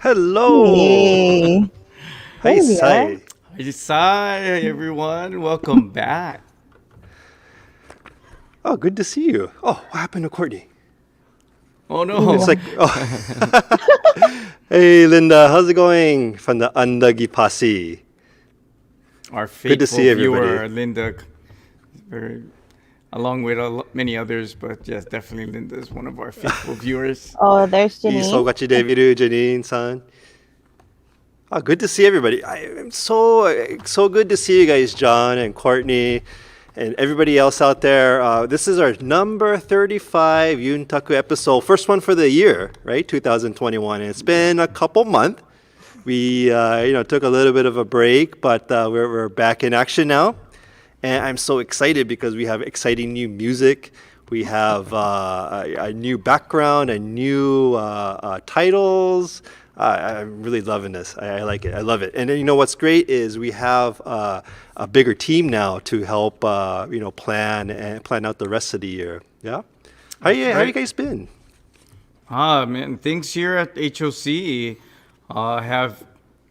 Hello. Hey. Hi, Hey there. Sai. Hi, everyone. Welcome back. Oh, good to see you. Oh, what happened to Courtney? Oh It's no, Yeah. like, hey, Linda, how's it going from the Andagi Pasi? our Good to faithful see everybody. viewer Linda, very, along with many others, but yes, definitely Linda is one of our faithful viewers. Oh, there's Janine. Isogachi Davidu, Janine-san. Oh, good to see everybody. I'm so good to see you guys, John and Courtney, and everybody else out there. This is our number 35 Yuntaku episode, first one for the year, right? 2021. And it's been a couple months. We took a little bit of a break, but we're back in action now, and I'm so excited because we have exciting new music. We have a new background, a new titles. I'm really loving this. I like it. I love it. And then, what's great is we have a bigger team now to help plan out the rest of the year. Yeah. How you Right. guys been? Man, things here at HOC have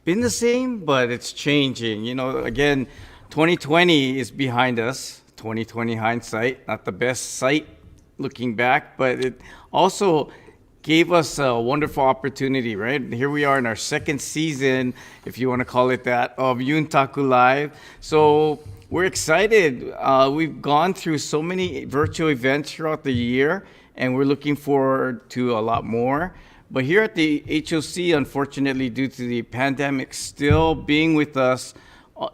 been the same, but it's changing. Again, 2020 is behind us. 2020 hindsight, not the best sight looking back, but it also gave us a wonderful opportunity, right? Here we are in our second season, if you want to call it that, of Yuntaku Live. So we're excited. We've gone through so many virtual events throughout the year, and we're looking forward to a lot more. But here at the HOC, unfortunately, due to the pandemic still being with us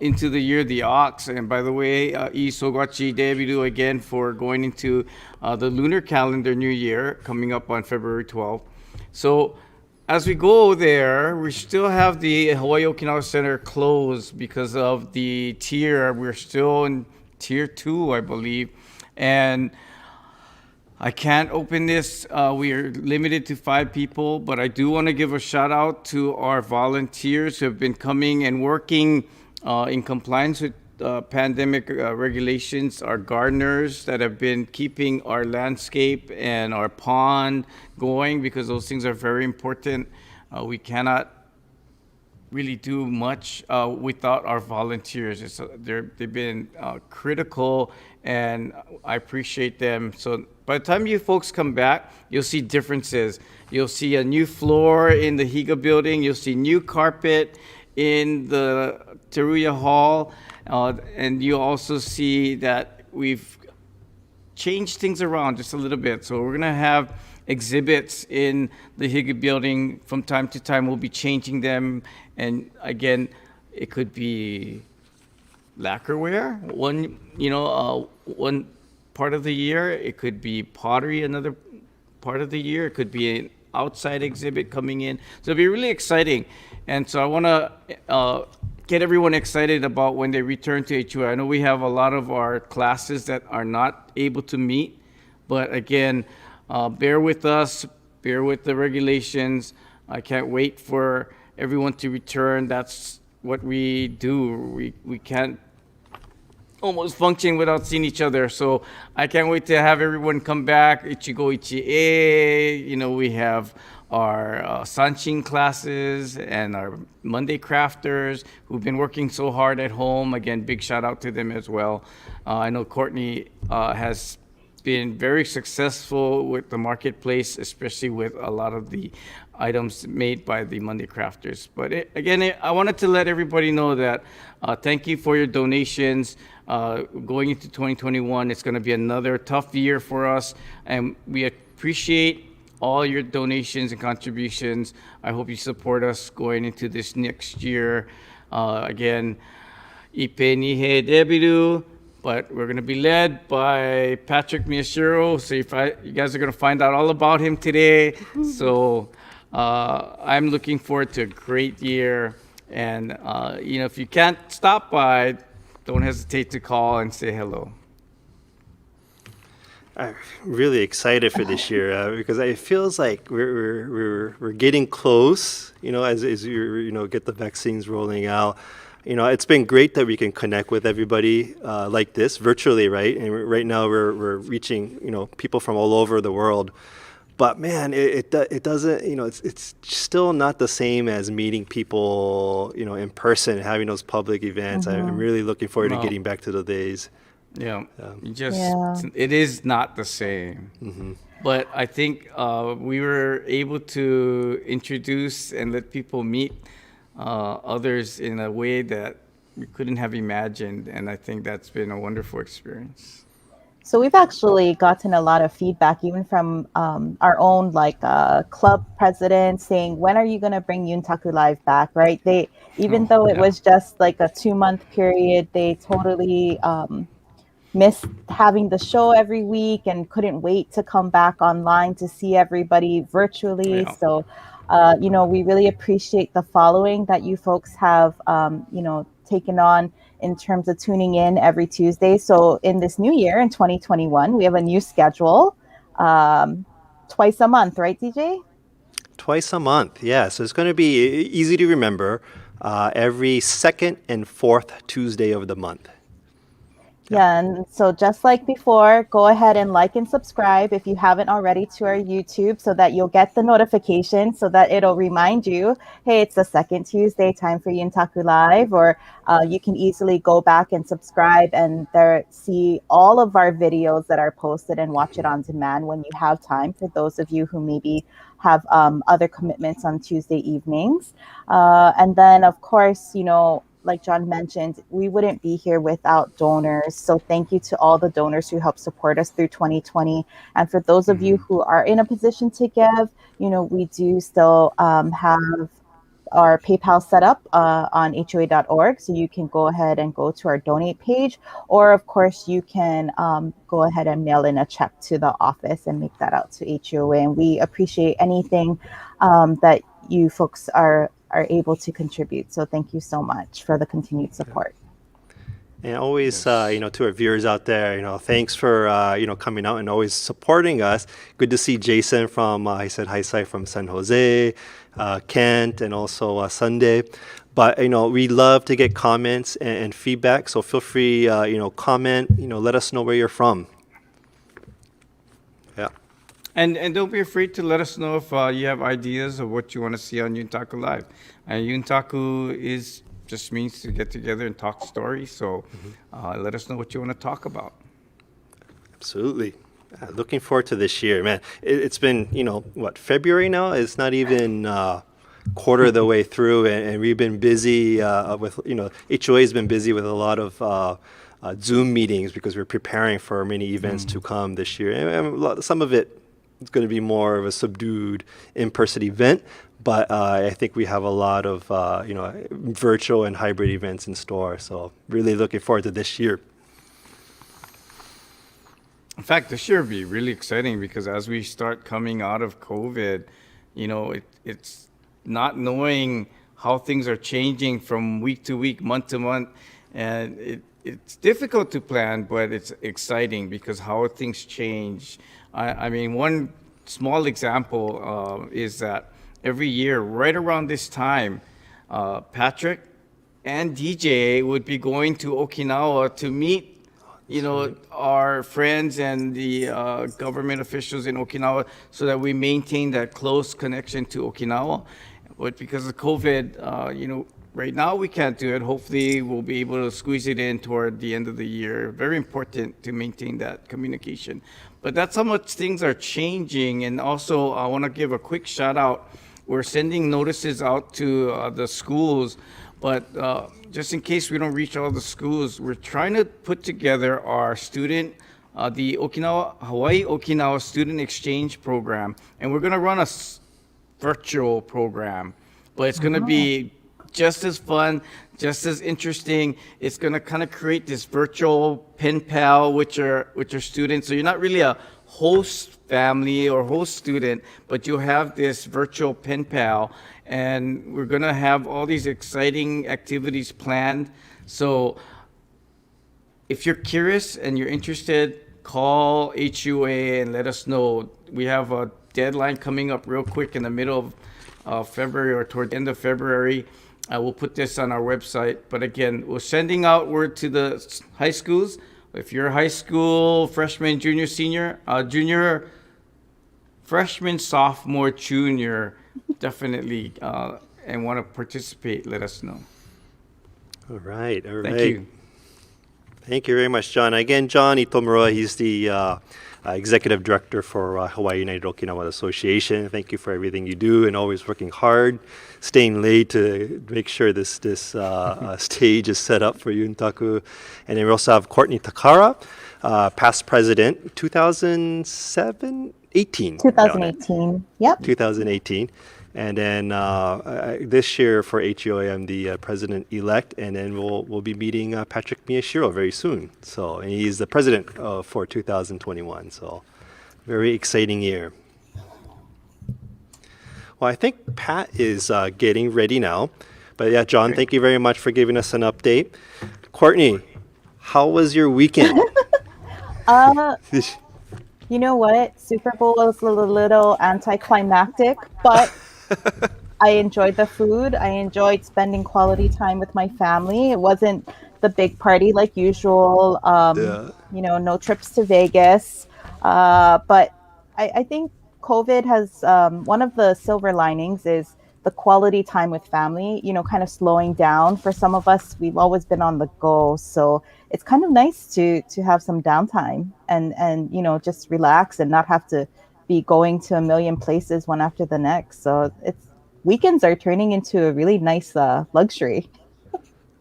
into the year of the ox, and by the way, Isogachi Debidu again for going into the lunar calendar new year coming up on February 12th. So as we go there, we still have the Hawaii Okinawa Center closed because of the tier. We're still in tier 2, I believe. And I can't open this. We are limited to 5 people, but I do want to give a shout out to our volunteers who have been coming and working in compliance with pandemic regulations, our gardeners that have been keeping our landscape and our pond going because those things are very important. We cannot really do much without our volunteers. They've been critical, and I appreciate them. So by the time you folks come back, you'll see differences. You'll see a new floor in the Higa building. You'll see new carpet in the Teruya Hall, and you also see that we've changed things around just a little bit. So we're gonna have exhibits in the Higa building from time to time. We'll be changing them, and again, it could be lacquerware one part of the year. It could be pottery another part of the year. It could be an outside exhibit coming in. So it'll be really exciting. And so I want to get everyone excited about when they return to HUA. I know we have a lot of our classes that are not able to meet, but again, bear with us, bear with the regulations. I can't wait for everyone to return. That's what we do. We can't almost function without seeing each other. So I can't wait to have everyone come back. Ichigo Ichie, we have our Sanshin classes and our Monday crafters who've been working so hard at home. Again, big shout out to them as well. I know Courtney has been very successful with the marketplace, especially with a lot of the items made by the Monday crafters. But I wanted to let everybody know that thank you for your donations. Going into 2021, it's going to be another tough year for us, and we appreciate all your donations and contributions. I hope you support us going into this next year. Again, Ipe Nihe Debiru, but we're going to be led by Patrick Miyashiro. So you guys are going to find out all about him today. So I'm looking forward to a great year. And, if you can't stop by, don't hesitate to call and say hello. I'm really excited for this year because it feels like we're getting close. As you get the vaccines rolling out. It's been great that we can connect with everybody like this virtually, right? And right now we're reaching people from all over the world. But man, it doesn't, it's still not the same as meeting people, in person, having those public events. I'm really looking forward to No. getting back to the days. Yeah, Yeah. it is not the same. But I think we were able to introduce and let people meet others in a way that we couldn't have imagined, and I think that's been a wonderful experience. So we've actually gotten a lot of feedback, even from our own club president, saying, "When are you going to bring Yuntaku Live back?" Right? Even though it Yeah. was just like a 2 month period, they totally missed having the show every week and couldn't wait to come back online to see everybody virtually. Yeah. So, we really appreciate the following that you folks have, taken on in terms of tuning in every Tuesday. So in this new year, in 2021, we have a new schedule, twice a month, right, DJ? Twice a month, yeah. So it's going to be easy to remember. Every second and fourth Tuesday of the month. Yeah, and so just like before, go ahead and like and subscribe if you haven't already to our YouTube, so that you'll get the notification, so that it'll remind you, hey, it's the second Tuesday, time for Yuntaku Live. Or you can easily go back and subscribe and there see all of our videos that are posted and watch it on demand when you have time, for those of you who maybe have other commitments on Tuesday evenings. And then, of course, like John mentioned, we wouldn't be here without donors. So thank you to all the donors who helped support us through 2020. And for those of you who are in a position to give, we do still have our PayPal set up on HUA.org. So you can go ahead and go to our donate page. Or, of course, you can go ahead and mail in a check to the office and make that out to HUA. And we appreciate anything that you folks are able to contribute. So thank you so much for the continued support. And always, to our viewers out there, thanks for, coming out and always supporting us. Good to see Jason from, he said hi, from San Jose, Kent, and also Sunday. But, we love to get comments and feedback. So feel free, comment, let us know where you're from. Yeah. And don't be afraid to let us know if you have ideas of what you want to see on Yuntaku Live. Yuntaku just means to get together and talk stories. So let us know what you want to talk about. Absolutely. Looking forward to this year, man. It's been, February now? It's not even quarter of the way through, and we've been busy with, HOA has been busy with a lot of Zoom meetings because we're preparing for many events to come this year. And some of it, it's going to be more of a subdued in-person event, but I think we have a lot of virtual and hybrid events in store. So really looking forward to this year. In fact, this year will be really exciting because as we start coming out of COVID, it's not knowing how things are changing from week to week, month to month, and it's difficult to plan, but it's exciting because how things change. I mean, one small example is that every year, right around this time, Patrick and DJ would be going to Okinawa to meet, our friends and the government officials in Okinawa, so that we maintain that close connection to Okinawa. But because of COVID, right now we can't do it. Hopefully we'll be able to squeeze it in toward the end of the year. Very important to maintain that communication. But that's how much things are changing. And also I want to give a quick shout out. We're sending notices out to the schools, but just in case we don't reach all the schools, we're trying to put together our the Hawaii Okinawa Student Exchange Program. And we're going to run a virtual program, but it's going to be just as fun, just as interesting. It's going to kind of create this virtual pen pal with your students. So you're not really a host family or host student, but you'll have this virtual pen pal, and we're going to have all these exciting activities planned. So if you're curious and you're interested, call HUA and let us know. We have a deadline coming up real quick in the middle of February or toward the end of February. We'll put this on our website. But again, we're sending out word to the high schools. If you're a high school freshman, junior, senior, junior freshman, sophomore, junior, definitely, and want to participate, let us know. All right. All Thank right. you. Thank you very much, John. Again, John Itomura, he's the Executive Director for Hawaii United Okinawan Association. Thank you for everything you do and always working hard, staying late to make sure this stage is set up for Yuntaku. And then we also have Courtney Takara, past president, 2007, 18. 2018. Yep. 2018. And then this year for HUOA, I'm the president-elect, and then we'll be meeting Patrick Miyashiro very soon. So, and he's the president for 2021. So, very exciting year. Well, I think Pat is getting ready now. But yeah, John, thank you very much for giving us an update. Courtney, how was your weekend? You know what? Super Bowl was a little anticlimactic, but I enjoyed the food. I enjoyed spending quality time with my family. It wasn't the big party like usual. Yeah. You know, no trips to Vegas. But I think COVID has one of the silver linings is the quality time with family, you know, kind of slowing down. For some of us, we've always been on the go. So it's kind of nice to have some downtime and you know, just relax and not have to be going to a million places one after the next. So it's weekends are turning into a really nice luxury.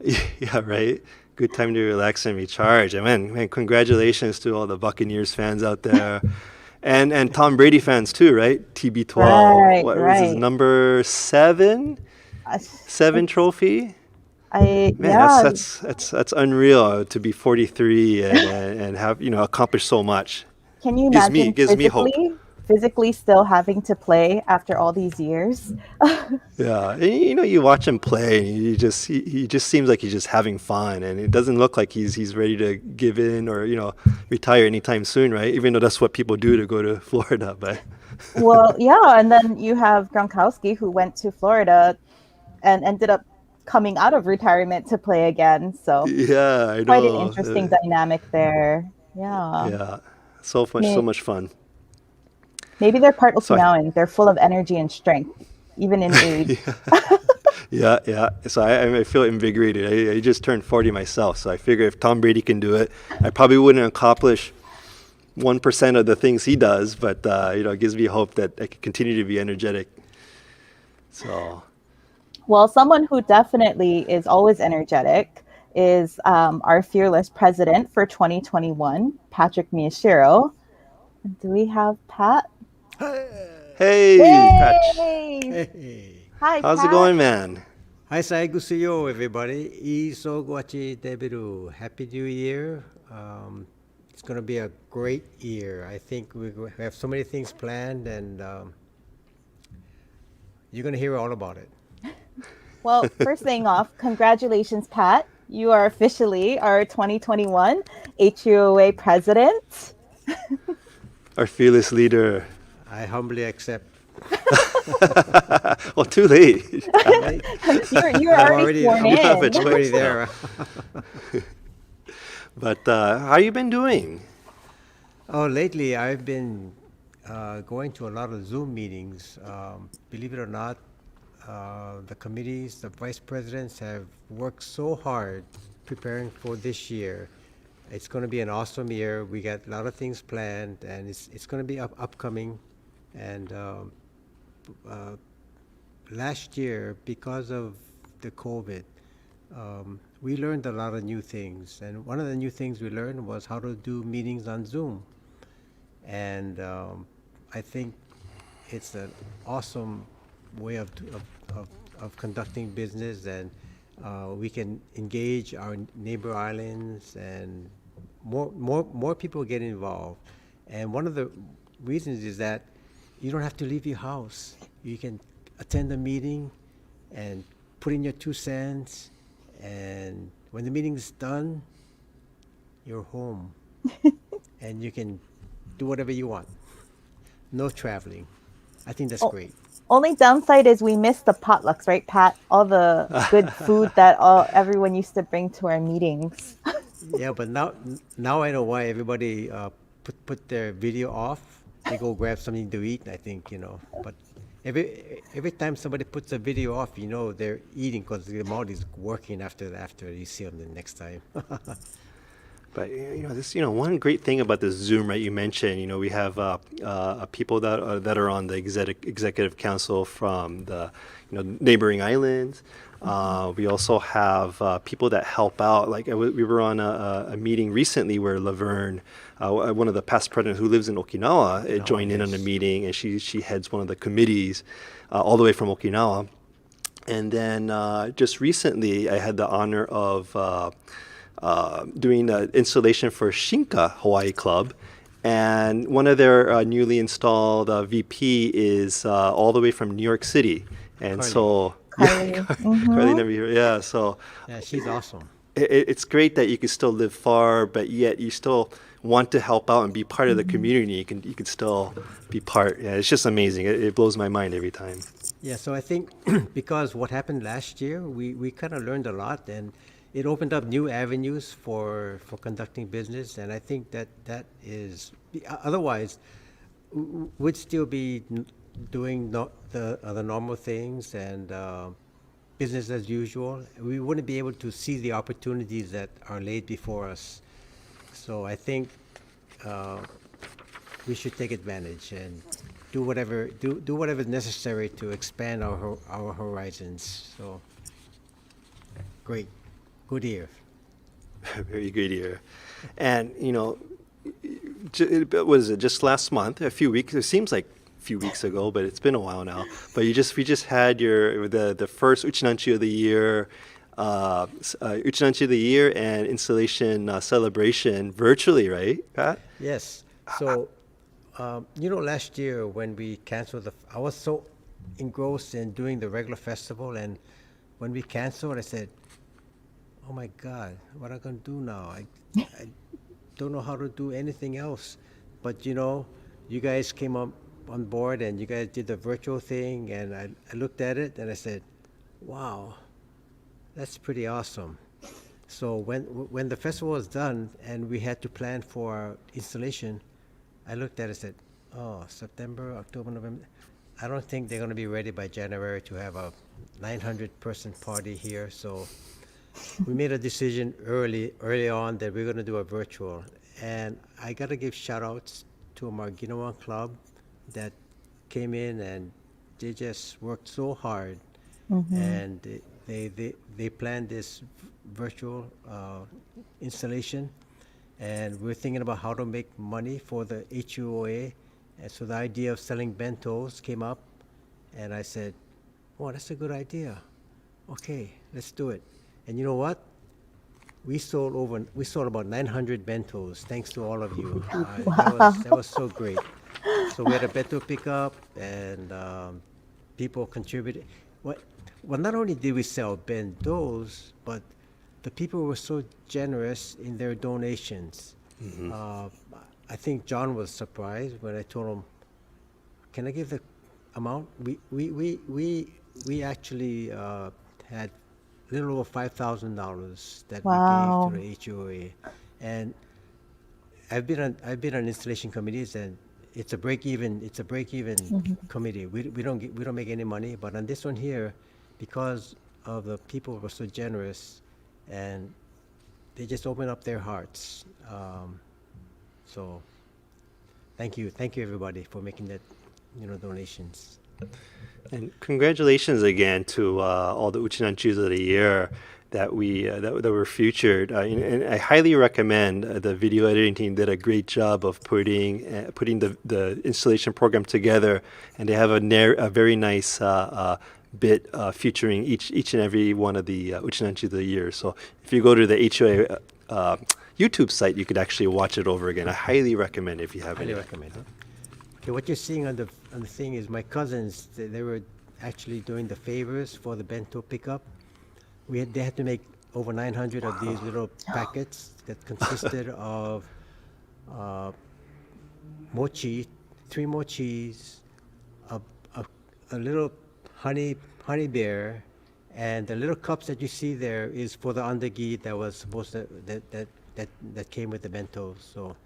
Yeah, right. Good time to relax and recharge. And man, congratulations to all the Buccaneers fans out there. And Tom Brady fans too, right? TB12. Right, What was his right. number 7? I, 7 trophy? I Man, yeah, that's unreal to be 43 and have, you know, accomplished so much. can you Gives me imagine gives me hope. physically still having to play after all these years? Yeah, and, you know, you watch him play, and he just seems like he's just having fun, and it doesn't look like he's ready to give in or, you know, retire anytime soon, right? Even though that's what people do to go to Florida, but Well, yeah, and then you have Gronkowski who went to Florida and ended up coming out of retirement to play again. So yeah, I quite an know. interesting dynamic there. Yeah. Yeah, so May- much fun. Maybe they're part So I, Okinawan. They're full of energy and strength, even in age. yeah, yeah. So I feel invigorated. I just turned 40 myself, so I figure if Tom Brady can do it, I probably wouldn't accomplish 1% of the things he does, but you know, it gives me hope that I can continue to be energetic. So Well, someone who definitely is always energetic is our fearless president for 2021, Patrick Miyashiro. Do we have Pat? hey, Patch, Yay! Hey. Hi, how's it Pat. going, man? Hi, Saigusuyo, everybody. Isoguachi debiru. Happy New Year. It's going to be a great year. I think we have so many things planned, and you're going to hear all about it. Well, first thing off, congratulations, Pat. You are officially our 2021 HUOA president. Our fearless leader. I humbly accept. Well, too late. You're already sworn you have a in. choice. I'm already there. But how you been doing? Oh, lately I've been going to a lot of Zoom meetings. Believe it or not, the committees, the vice presidents have worked so hard preparing for this year. It's going to be an awesome year. We got a lot of things planned, and it's going to be upcoming. And last year, because of the COVID, we learned a lot of new things. And one of the new things we learned was how to do meetings on Zoom. And I think it's an awesome way of conducting business, and we can engage our neighbor islands, and more people get involved. And one of the reasons is that you don't have to leave your house. You can attend a meeting and put in your 2 cents, and when the meeting is done, you're home. And you can do whatever you want. No traveling. I think that's great. Only downside is we missed the potlucks, right, Pat? All the good food that everyone used to bring to our meetings. Yeah, but now I know why everybody put their video off. they go grab something to eat. I think, but every time somebody puts a video off, they're eating because their mouth is working after you see them the next time. But one great thing about this Zoom, right? You mentioned, we have people that are on the executive council from the neighboring islands. We also have people that help out. Like we were on a meeting recently where Laverne, one of the past presidents who lives in Okinawa, joined in on the meeting, and she heads one of the committees all the way from Okinawa. And then just recently, I had the honor of doing the installation for Shinka Hawaii Club. And one of their newly installed VP is all the way from New York City. And Carly. so, Carly. Carly never here. Yeah, so Yeah, she's awesome. it's great that you can still live far, but yet you still want to help out and be part of the community. You can still be part. Yeah, it's just amazing. It blows my mind every time. Yeah, so I think because what happened last year, we kind of learned a lot, and it opened up new avenues for conducting business, and I think that is, otherwise we'd still be doing the normal things and business as usual. We wouldn't be able to see the opportunities that are laid before us. So I think we should take advantage and do whatever is necessary to expand our horizons. So great, good year. Very good year. And, what was it, just last month, a few weeks, it seems like a few weeks ago, but it's been a while now. But we just had the first Uchinanchi of the year, Uchinanchi of the year and installation celebration virtually, right, Pat? Yes. So, last year when we canceled I was so engrossed in doing the regular festival, and when we canceled, I said, "Oh my God, what am I going to do now? I don't know how to do anything else." But you guys came up on board and you guys did the virtual thing, and I looked at it and I said, "Wow, that's pretty awesome." So when the festival was done and we had to plan for our installation, I looked at it and said, "Oh, September, October, November. I don't think they're going to be ready by January to have a 900-person party here." So we made a decision early on that we're going to do a virtual. And I got to give shout outs to our Ginowan club that came in, and they just worked so hard. And they planned this virtual installation, and we're thinking about how to make money for the HUOA. And so the idea of selling bentos came up, and I said, "Oh, that's a good idea. Okay, let's do it." And you know what? We sold about 900 bentos, thanks to all of you. That was so great. So we had a bento pickup, and people contributed. Well, not only did we sell bentos, but the people were so generous in their donations. I think John was surprised when I told him, "Can I give the amount?" We actually had a little over $5,000 that Wow. we gave to the HUA. And I've been on installation committees, and it's a break even committee. We don't make any money, but on this one here, because of the people were so generous, and they just opened up their hearts. So thank you everybody for making that donations. And congratulations again to all the Uchinanchis of the year that were featured. And I highly recommend the video editing team did a great job of putting the installation program together, and they have a very nice bit featuring each and every one of the Uchinanchis of the year. So if you go to the HOA YouTube site, you could actually watch it over again. I highly recommend if you haven't. Highly recommend. Okay, what you're seeing on the thing is my cousins. They were actually doing the favors for the bento pickup. They had to make over 900 of these little packets that consisted of mochi, 3 mochis, a little honey bear, and the little cups that you see there is for the andagi that was supposed to that came with the bento. So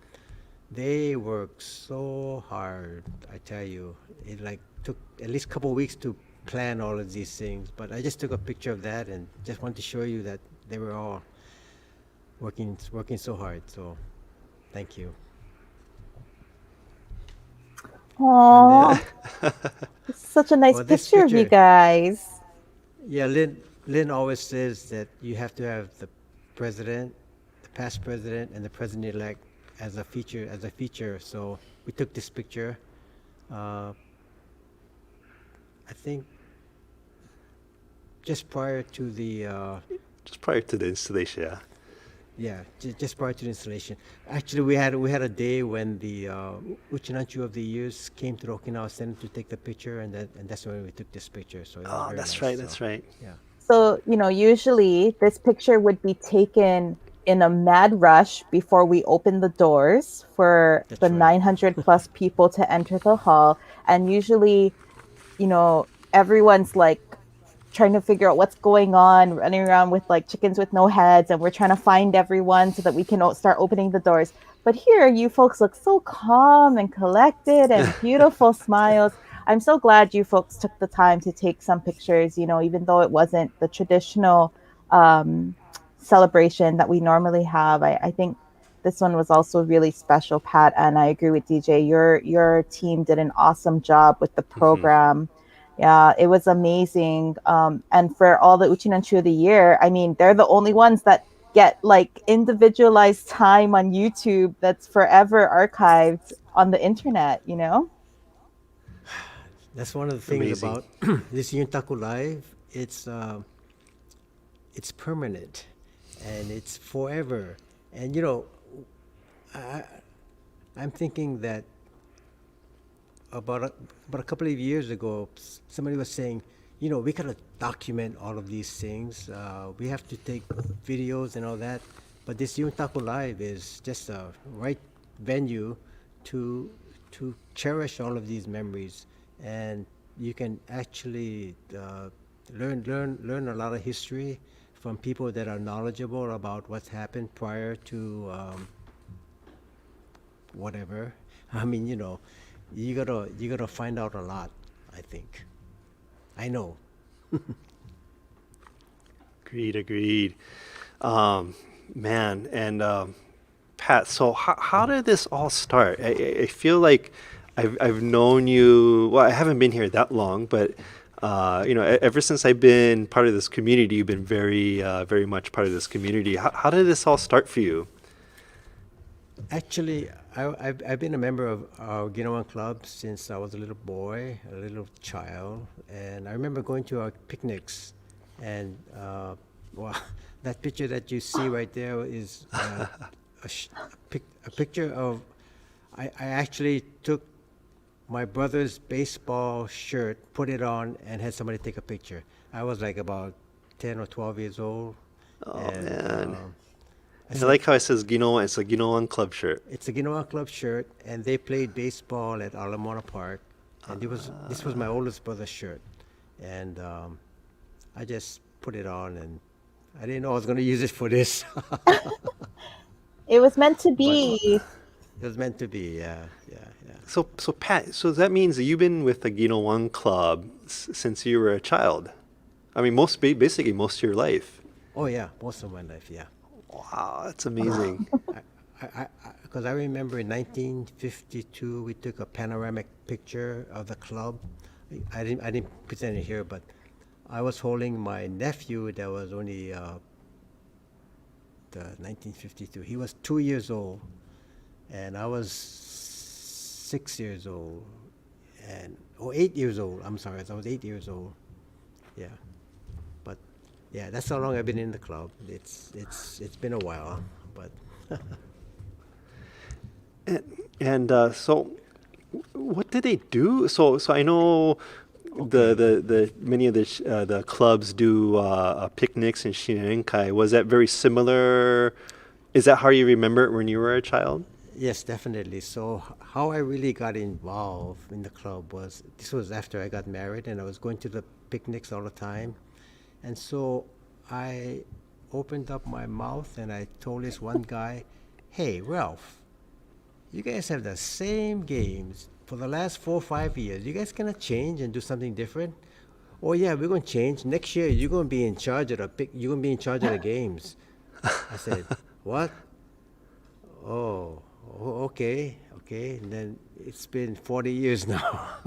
They worked so hard, I tell you. It like took at least a couple of weeks to plan all of these things. But I just took a picture of that and just want to show you that they were all working so hard. So thank you. And Aw, then, it's such a nice well, this picture of you picture, guys. yeah, Lynn always says that you have to have the president, the past president, and the president-elect as a feature. So we took this picture. Uh, I think just prior to the Just prior to the installation, yeah. yeah, just prior to the installation. Actually, we had a day when the Uchinanchu of the years came to the Okinawa Center to take the picture, and that's when we took this picture. So it was Oh, very that's nice. right. So That's right. yeah, So, usually this picture would be taken in a mad rush before we open the doors for the that's right. 900 plus people to enter the hall. And usually, everyone's like trying to figure out what's going on, running around with like chickens with no heads, and we're trying to find everyone so that we can start opening the doors. But here, you folks look so calm and collected and beautiful smiles. I'm so glad you folks took the time to take some pictures, even though it wasn't the traditional um, celebration that we normally have. I think this one was also really special, Pat, and I agree with DJ. Your team did an awesome job with the Hmm. program. Yeah, it was amazing. And for all the Uchinanchu of the year, I mean, they're the only ones that get like individualized time on YouTube that's forever archived on the internet. That's one of the things Amazing. about this Yuntaku Live. It's permanent, and it's forever. And I, I'm thinking that about a couple of years ago, somebody was saying, we gotta document all of these things. We have to take videos and all that. But this Yuntaku Live is just a right venue to cherish all of these memories, and you can actually learn a lot of history from people that are knowledgeable about what's happened prior to whatever. I mean, you gotta find out a lot, I think. I know. Agreed. Agreed. Um, Man, and Pat. So how did this all start? I feel like I've known you. Well, I haven't been here that long, but ever since I've been part of this community, you've been very much part of this community. How did this all start for you? Actually, I've been a member of our Ginowan Club since I was a little boy, a little child, and I remember going to our picnics, and well, that picture that you see right there is a picture of. I actually took my brother's baseball shirt, put it on, and had somebody take a picture. I was like about 10 or 12 years old, Oh and man, I and I said, like how it says Ginowan. It's a Ginowan club shirt. it's a Ginowan Club shirt, and they played baseball at Alamona Park, and this was my oldest brother's shirt, and I just put it on, and I didn't know I was going to use it for this, It was meant to but be. it was meant to be. Yeah, yeah, yeah. So Pat, so that means that you've been with the Ginowan club since you were a child. I mean, basically most of your life. Oh yeah, most of my life. Yeah, Wow, that's amazing. because I remember in 1952 we took a panoramic picture of the club. I didn't present it here, but I was holding my nephew that was only the 1952. He was 2 years old, and I was 6 years old, and 8 years old. I'm sorry, I was 8 years old. Yeah, but yeah, that's how long I've been in the club. It's been a while, but And so, what did they do? So I know the many of the clubs do picnics and Shinenkai. Was that very similar? Is that how you remember it when you were a child? yes, definitely. So how I really got involved in the club was this was after I got married, and I was going to the picnics all the time, and so I opened up my mouth and I told this one guy, "Hey, Ralph, you guys have the same games for the last 4 or 5 years. You guys gonna change and do something different? Oh yeah, we're gonna change. Next year you're gonna be in charge of you're gonna be in charge of the games. I said, what? Okay, okay. And then it's been 40 years now.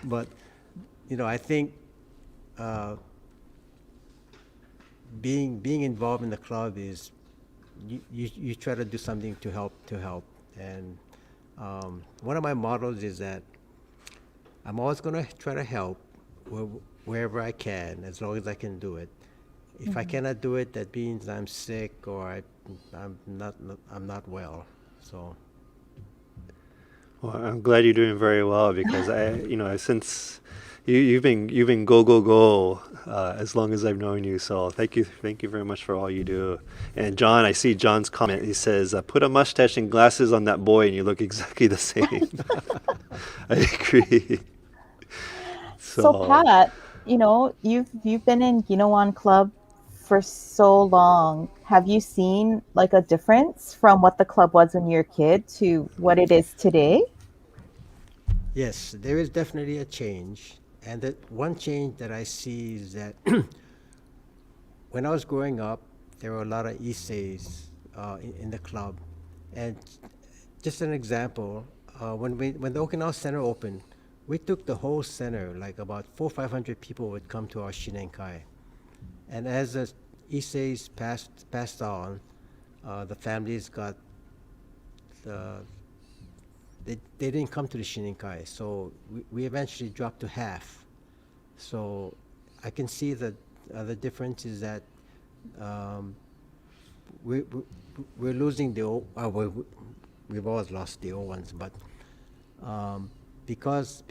But I think being involved in the club is you try to do something to help. And one of my models is that I'm always going to try to help wherever I can, as long as I can do it. If I cannot do it, that means I'm sick or I'm not well. So. Well, I'm glad you're doing very well because since you've been go as long as I've known you. So thank you very much for all you do. And John, I see John's comment. He says, "Put a mustache and glasses on that boy, and you look exactly the same." I agree. So Pat, you've been in Ginowan Club for so long. Have you seen like a difference from what the club was when you were a kid to what it is today? Yes, there is definitely a change. And the one change that I see is that when I was growing up, there were a lot of essays in the club. And just an example, when the Okinawa Center opened, we took the whole center, like about 400-500 people would come to our Shijin Kai. And as the essays passed on, the families got they didn't come to the Shijin Kai, so we eventually dropped to half. So I can see that the difference is that we're losing the old. We've always lost the old ones, but because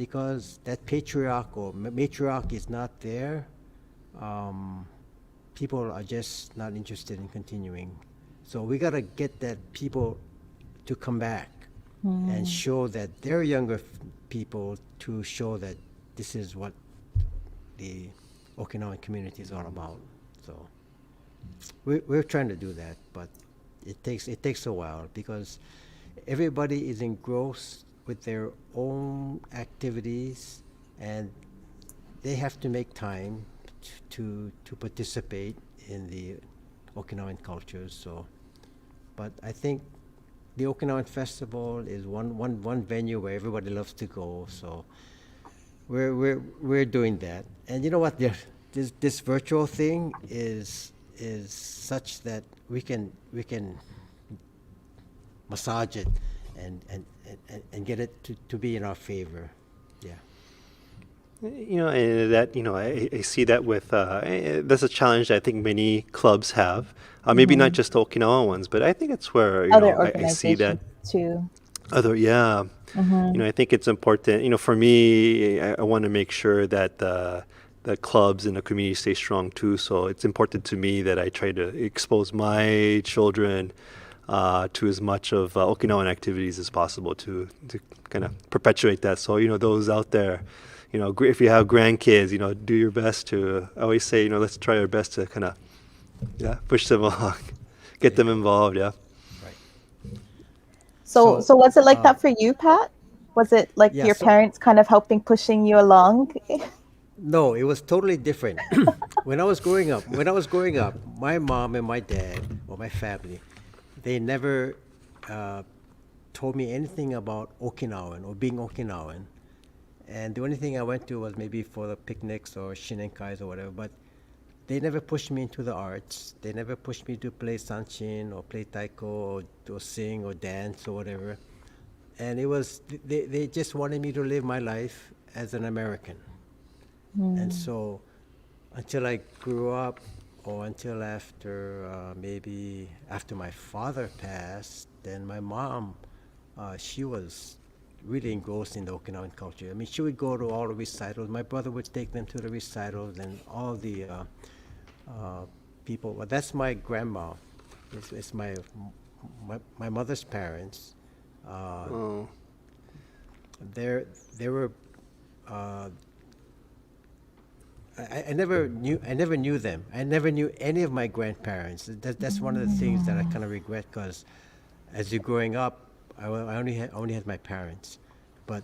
that patriarch or matriarch is not there, people are just not interested in continuing. So we gotta get that people to come back and show that they're younger people to show that this is what the Okinawan community is all about. So we're trying to do that, but it takes a while because everybody is engrossed with their own activities and they have to make time to participate in the Okinawan culture. So, but I think the Okinawan Festival is one venue where everybody loves to go. So we're doing that. And you know what? This virtual thing is such that we can massage it and get it to be in our favor. Yeah. And that I see that with that's a challenge that I think many clubs have. Maybe not just the Okinawa ones, but I think it's where Other I see that too. I think it's important. For me, I want to make sure that the clubs and the community stay strong too. So it's important to me that I try to expose my children to as much of Okinawan activities as possible to kind of perpetuate that. So those out there, if you have grandkids, do your best to. I always say, let's try our best to kind of push them along, get them involved. Yeah. So was it like that for you, Pat? Was it like your parents kind of helping pushing you along? No, it was totally different. When I was growing up, my mom and my dad or my family, they never told me anything about Okinawan or being Okinawan. And the only thing I went to was maybe for the picnics or Shinenkais or whatever, but they never pushed me into the arts. They never pushed me to play sanshin or play taiko or sing or dance or whatever. And it was, they just wanted me to live my life as an American. And so until I grew up or until maybe after my father passed, then my mom, she was really engrossed in the Okinawan culture. I mean, she would go to all the recitals. My brother would take them to the recitals and all the people. Well, that's my grandma. It's my mother's parents. They were. I never knew them. I never knew any of my grandparents. That's one of the things that I kind of regret because as you're growing up, I only had my parents, but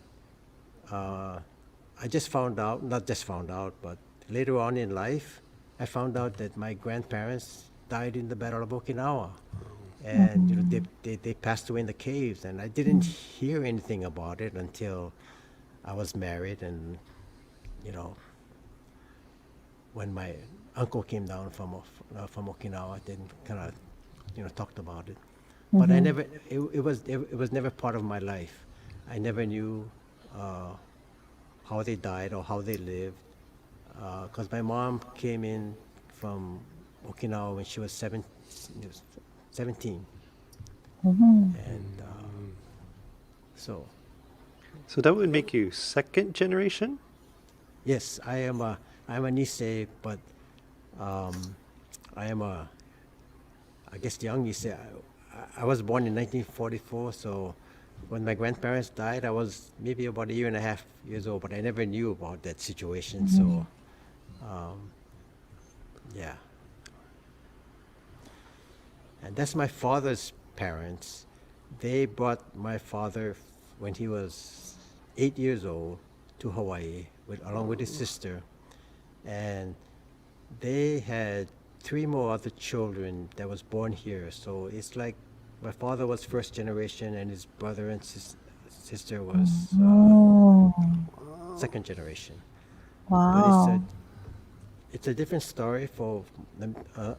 I just found out, not just found out, but later on in life, I found out that my grandparents died in the Battle of Okinawa. And they passed away in the caves, and I didn't hear anything about it until I was married, and you know, when my uncle came down from Okinawa, then kind of talked about it. But I never it was never part of my life. I never knew how they died or how they lived, because my mom came in from Okinawa when she was 17, and so So that would make you second generation? yes, I'm a Nisei, but I am I guess the young Nisei. I was born in 1944, so when my grandparents died, I was maybe about a year and a half years old, but I never knew about that situation. So yeah, and that's my father's parents. They brought my father when he was 8 years old to Hawaii along with his sister, and they had three more other children that was born here. So it's like my father was first generation, and his brother and sister was Oh, second generation. But wow. it's a different story for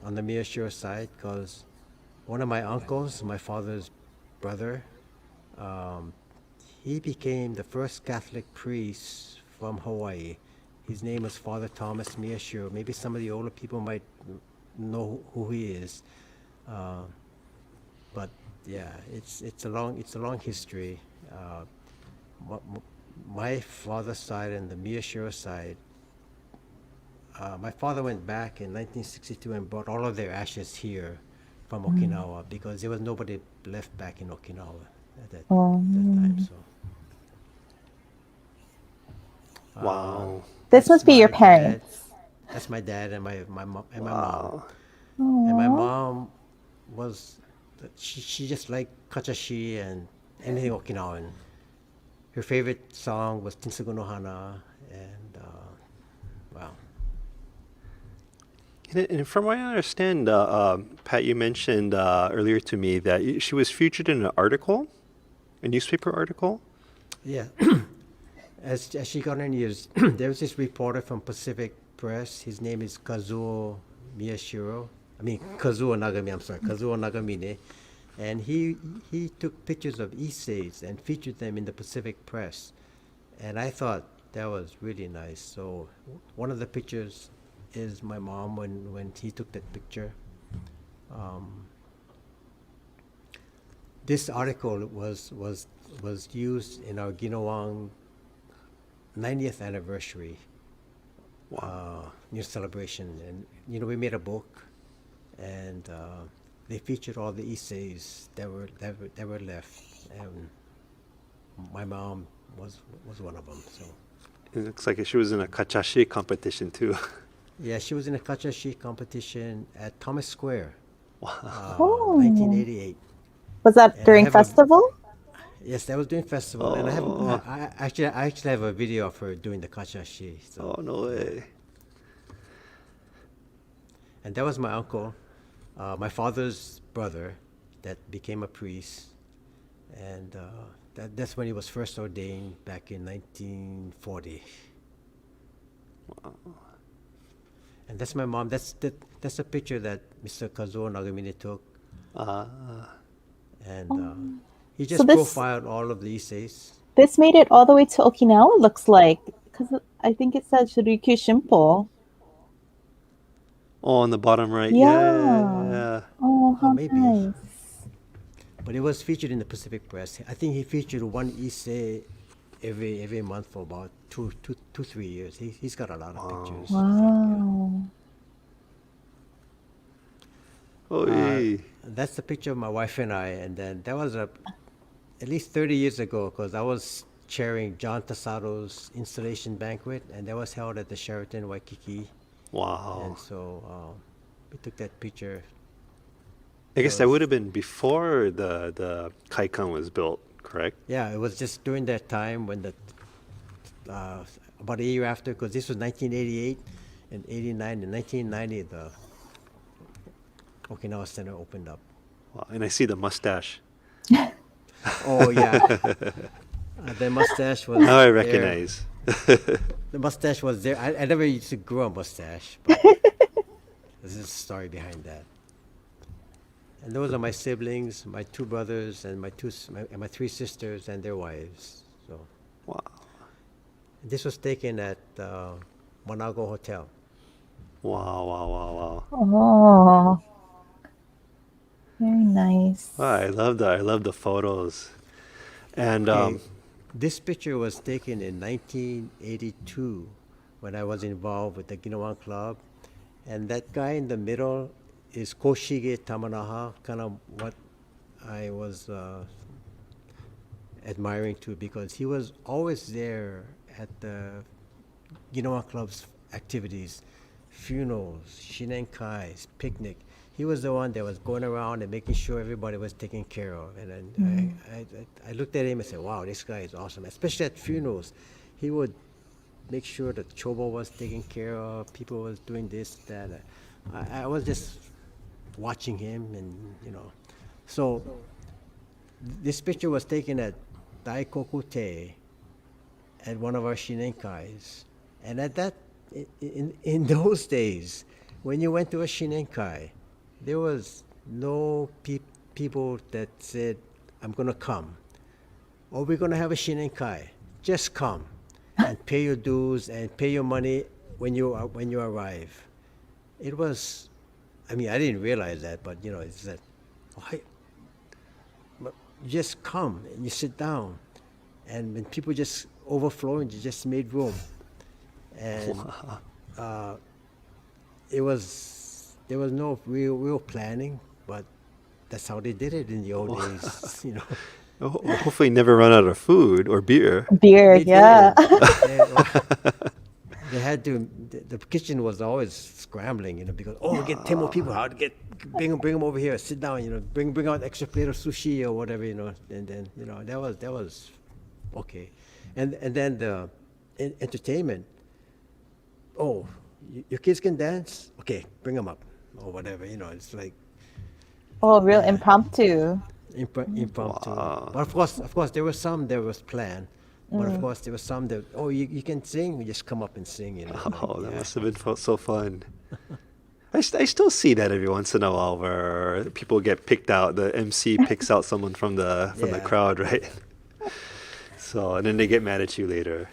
on the Miyashiro side, because one of my uncles, my father's brother, um, he became the first Catholic priest from Hawaii. His name was Father Thomas Miyashiro. Maybe some of the older people might know who he is, uh, but yeah, it's a long history. My father's side and the Miyashiro side. My father went back in 1962 and brought all of their ashes here from Okinawa, because there was nobody left back in Okinawa at that time. Oh. So Wow. This that's must be your my dad. parents. That's my dad and my mom and my mom. Wow. And my Oh. mom was she just liked kachashi and anything Okinawan. Her favorite song was Tinsugu no Hana, and wow. And from what I understand, Pat, you mentioned earlier to me that she was featured in an article, a newspaper article. Yeah. As she got in years, there was this reporter from Pacific Press. His name is Kazuo Miyashiro. I mean Kazuo Nagami. I'm sorry, Kazuo Nagamine, and he took pictures of essays and featured them in the Pacific Press, and I thought that was really nice. So one of the pictures is my mom when he took that picture. Um, this article was used in our Ginowan 90th anniversary new celebration, and we made a book, and they featured all the essays that were left, and my mom was one of them. So It looks like she was in a kachashi competition too. yeah, she was in a kachashi competition at Thomas Square, Oh. 1988, Was that and I during have a festival? yes, that was doing festival, and Oh, I actually have a video of her doing the kachashi. So oh no way. and that was my uncle, my father's brother, that became a priest, and that's when he was first ordained back in 1940. And that's my mom. That's a picture that Mr. Kazuo Nagamine took, Uh, and he So just this profiled all of the essays. this made it all the way to Okinawa, looks like, because I think it says Ryukyu Shimpo. oh, on the bottom right. Yeah. Yeah. Oh, Or how maybe, nice. but it was featured in the Pacific Press. I think he featured one essay every month for about 3 years. He's got a lot of pictures. So, yeah. Wow. Oh, That's the picture of my wife and I, and then that was at least 30 years ago, because I was chairing John Tasaro's installation banquet, and that was held at the Sheraton Waikiki, wow. and so we took that picture. I guess that would have been before the Kaikan was built, correct? Yeah, it was just during that time when about a year after, because this was 1988 and 89 and 1990, the Okinawa Center opened up. Wow. And I see the mustache. Oh yeah, the mustache was. Now I there. recognize. The mustache was there. I never used to grow a mustache, but there's a story behind that. And those are my siblings, my two brothers, and my three sisters and their wives. So Wow. this was taken at Monago Hotel. Wow, wow, wow, wow. Oh, very nice. Wow, I love that. I love the photos. And Okay, this picture was taken in 1982 when I was involved with the Ginowan Club. And that guy in the middle is Koshige Tamanaha, kind of what I was admiring too, because he was always there at the Ginowan Club's activities, funerals, Shinenkais, picnic. He was the one that was going around and making sure everybody was taken care of. And then I looked at him and said, wow, this guy is awesome. Especially at funerals, he would make sure that chobo was taken care of, people was doing this, that. I was just watching him, and so this picture was taken at Daikokute at one of our Shinenkais. And at that, in those days, when you went to a Shinenkai, there was no people that said, I'm going to come, or we're going to have a Shinenkai. Just come and pay your dues and pay your money when you arrive. It was, I mean, I didn't realize that, but it's that, why? But you just come and you sit down, and when people just overflowing, you just made room. And there was no real planning, but that's how they did it in the old days, hopefully never run out of food or beer. Beer, They yeah. did. They had to. The kitchen was always scrambling, because get 10 more people out, bring them over here, sit down, bring out extra plate of sushi or whatever, and then that was okay, and then the entertainment. Oh, your kids can dance? Okay, bring them up or whatever. It's like Oh, real impromptu. impromptu. Wow. But of course, there were some that was planned. But of course, there were some that, you can sing, you just come up and sing, Oh, that must have been so fun. I still see that every once in a while where people get picked out. The MC picks out someone from the Yeah. crowd, right? So, and then they get mad at you later.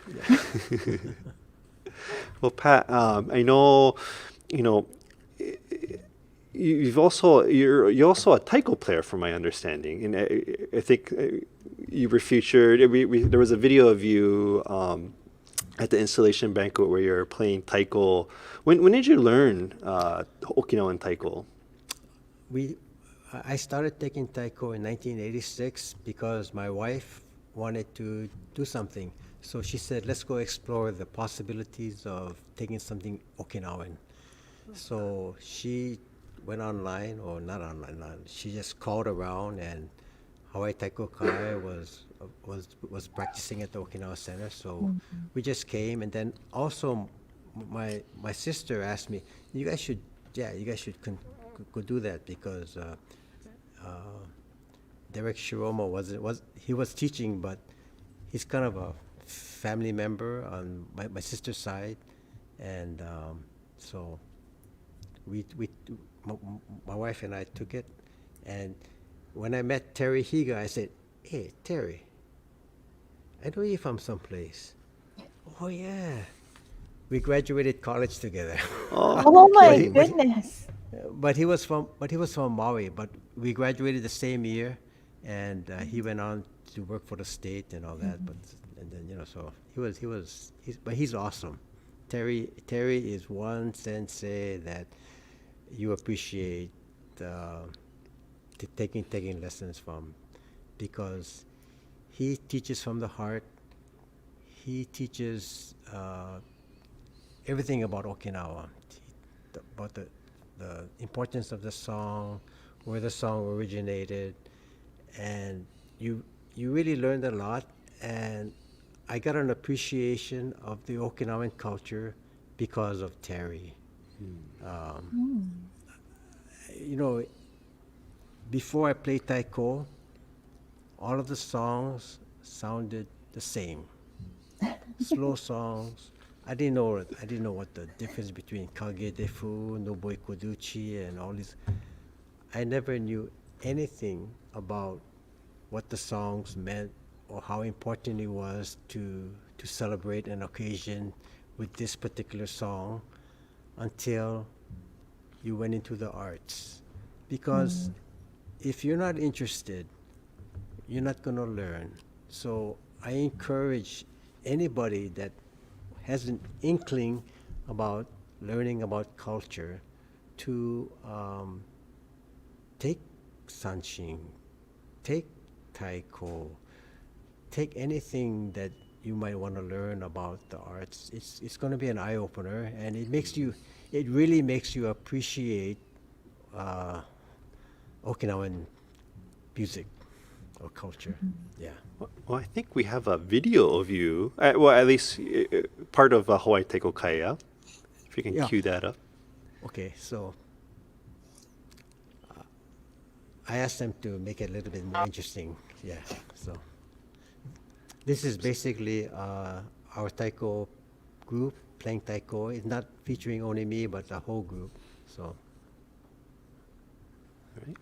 Well, Pat, I know, you're also a taiko player, from my understanding, and I think you were featured. There was a video of you at the installation banquet where you're playing taiko. When did you learn Okinawan taiko? I started taking taiko in 1986 because my wife wanted to do something. So she said, let's go explore the possibilities of taking something Okinawan. So she went online, or not online, she just called around, and Hawaii Taiko Kai was practicing at the Okinawa Center. So we just came, and then also my sister asked me, you guys should go do that, because Derek Shiroma was teaching, but he's kind of a family member on my sister's side, and so my wife and I took it. And when I met Terry Higa, I said, hey, Terry, I know you from someplace. Oh yeah, we graduated college together. Oh my okay. goodness. But he was from Maui. But we graduated the same year, and he went on to work for the state and all that. But and then so he's awesome. Terry is one sensei that you appreciate taking lessons from, because he teaches from the heart. He teaches everything about Okinawa, about the importance of the song, where the song originated, and you really learned a lot. And I got an appreciation of the Okinawan culture because of Terry. You know, before I played taiko, all of the songs sounded the same. Slow songs. I didn't know what the difference between Kage Defu, Noboi Koduchi, and all these. I never knew anything about what the songs meant or how important it was to celebrate an occasion with this particular song until you went into the arts. Because if you're not interested, you're not going to learn. So I encourage anybody that has an inkling about learning about culture to take sanshin, take taiko, take anything that you might want to learn about the arts. It's going to be an eye opener, and it really makes you appreciate Okinawan music or culture. Yeah. Well, I think we have a video of you. Well, at least part of Hawaii Taiko Kai. Yeah? If you can Yeah. cue that up. Okay, so I asked them to make it a little bit more interesting. Yeah, so this is basically our taiko group playing taiko. It's not featuring only me, but the whole group. So. All right.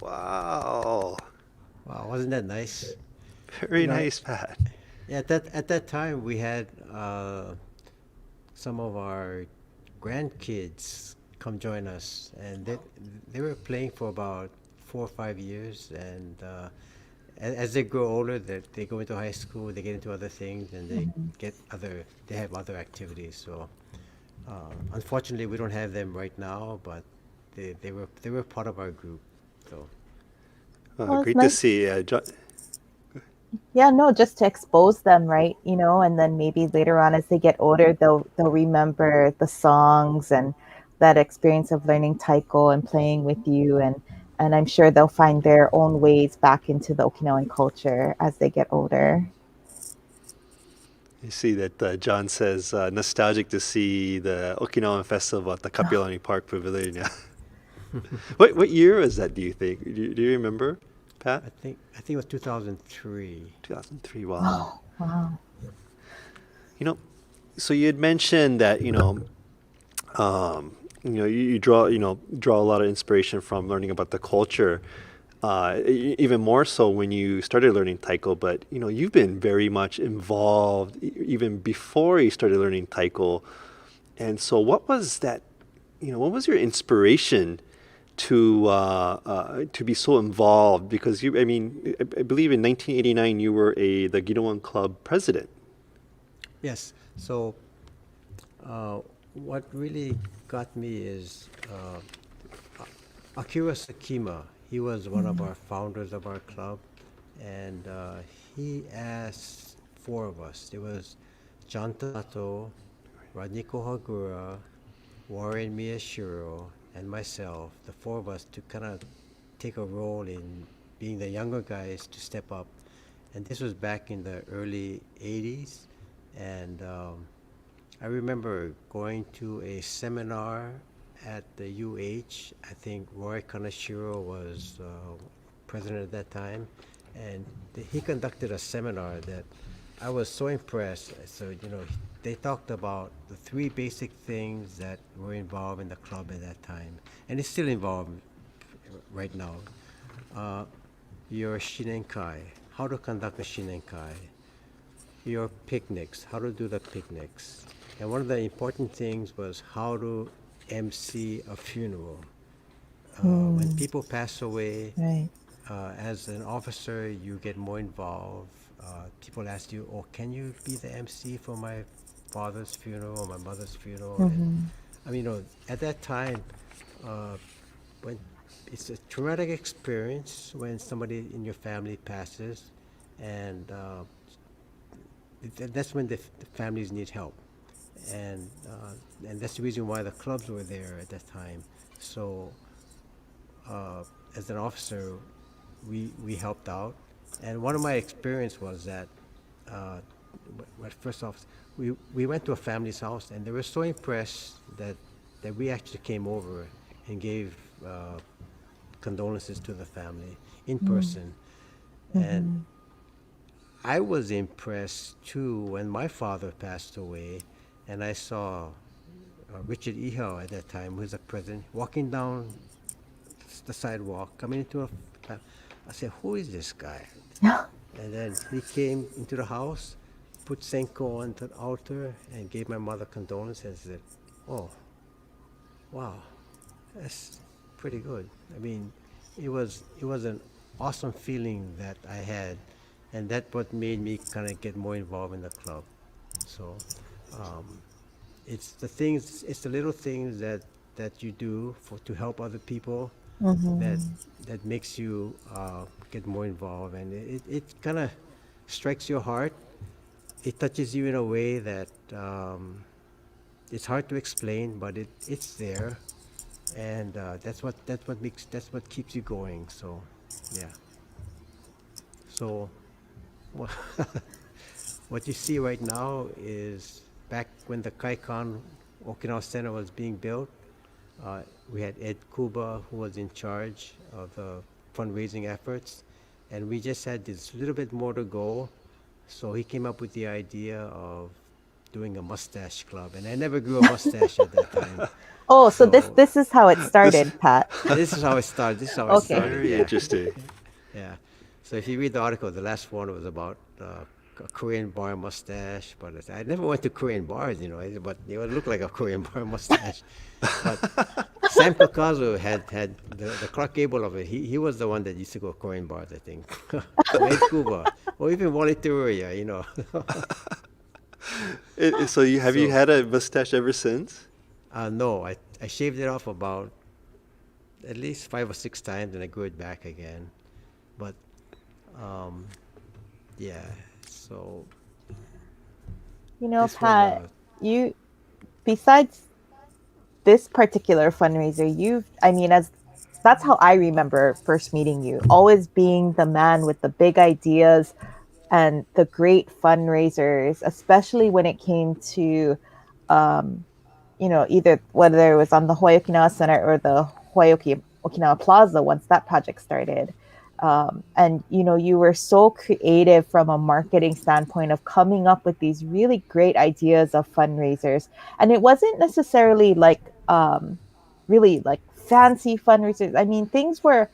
'Wow. Wow, wasn't that nice? Very You know, nice, Pat. Yeah, at that time we had some of our grandkids come join us, and they were playing for about 4 or 5 years, and as they grow older, they go into high school, they get into other things, and they have other activities. So unfortunately, we don't have them right now, but they were part of our group. So Well, it's Great to nice. see. Yeah, no, just to expose them, right? And then maybe later on as they get older, they'll remember the songs and that experience of learning taiko and playing with you, and I'm sure they'll find their own ways back into the Okinawan culture as they get older. You see that John says nostalgic to see the Okinawan Festival at the Kapiolani Park Pavilion. Yeah. What year was that? Do you think? Do you remember, Pat? I think it was 2003. 2003. Wow. Wow. You know, so you had mentioned that you draw a lot of inspiration from learning about the culture. Even more so when you started learning taiko, but you've been very much involved even before you started learning taiko. And so, what was that? What was your inspiration to be so involved? Because I believe in 1989 you were the Ginowan Club president. Yes. So what really got me is Akira Sakima. He was one of our founders of our club, and he asked four of us. There was John Tato, Radniko Hagura, Warren Miyashiro, and myself, the four of us, to kind of take a role in being the younger guys to step up. And this was back in the early 80s. And I remember going to a seminar at the UH. I think Roy Kaneshiro was president at that time. And he conducted a seminar that I was so impressed. So, they talked about the three basic things that were involved in the club at that time. And it's still involved right now. Your Shinenkai, how to conduct a Shinenkai. Your picnics, how to do the picnics. And one of the important things was how to MC a funeral. When people pass away, Right. as an officer, you get more involved. People ask you, "Oh, can you be the MC for my father's funeral or my mother's funeral?" And, at that time, when it's a traumatic experience when somebody in your family passes, and that's when the families need help, and that's the reason why the clubs were there at that time. So, as an officer, we helped out, and one of my experience was that first off, we went to a family's house, and they were so impressed that we actually came over and gave condolences to the family in person. And I was impressed too when my father passed away, and I saw Richard Ihao at that time, who was the president, walking down the sidewalk, coming into I said, "Who is this guy?" And then he came into the house, put Senko onto the altar, and gave my mother condolences, and said, "Oh, wow, that's pretty good." It was an awesome feeling that I had, and that what made me kind of get more involved in the club. So it's the little things that you do to help other people that makes you get more involved, and it kind of strikes your heart. It touches you in a way that it's hard to explain, but it's there, and that's what keeps you going. So, yeah. So, what you see right now is back when the Kaikan Okinawa Center was being built. We had Ed Kuba, who was in charge of the fundraising efforts, and we just had this little bit more to go. So he came up with the idea of doing a mustache club, and I never grew a mustache at that time. Oh, so this is how it started, Pat. This is how it started. Okay. Very interesting. Yeah. So if you read the article, the last one was about a Korean bar mustache, but I never went to Korean bars, but it would look like a Korean bar mustache. But Sam Picasso had the Clark Gable of it. He was the one that used to go to Korean bars, I think. Ed Cuba, or even Wally Teruya, So you had a mustache ever since? No, I shaved it off about at least 5 or 6 times, and I grew it back again. But um, yeah, so You know, this one, Pat, you besides this particular fundraiser, I mean, as that's how I remember first meeting you, always being the man with the big ideas and the great fundraisers, especially when it came to, um, either whether it was on the Hawaii Okinawa Center or the Hawaii Okinawa Plaza once that project started. And you were so creative from a marketing standpoint of coming up with these really great ideas of fundraisers. And it wasn't necessarily like really like fancy fundraisers. I mean, things where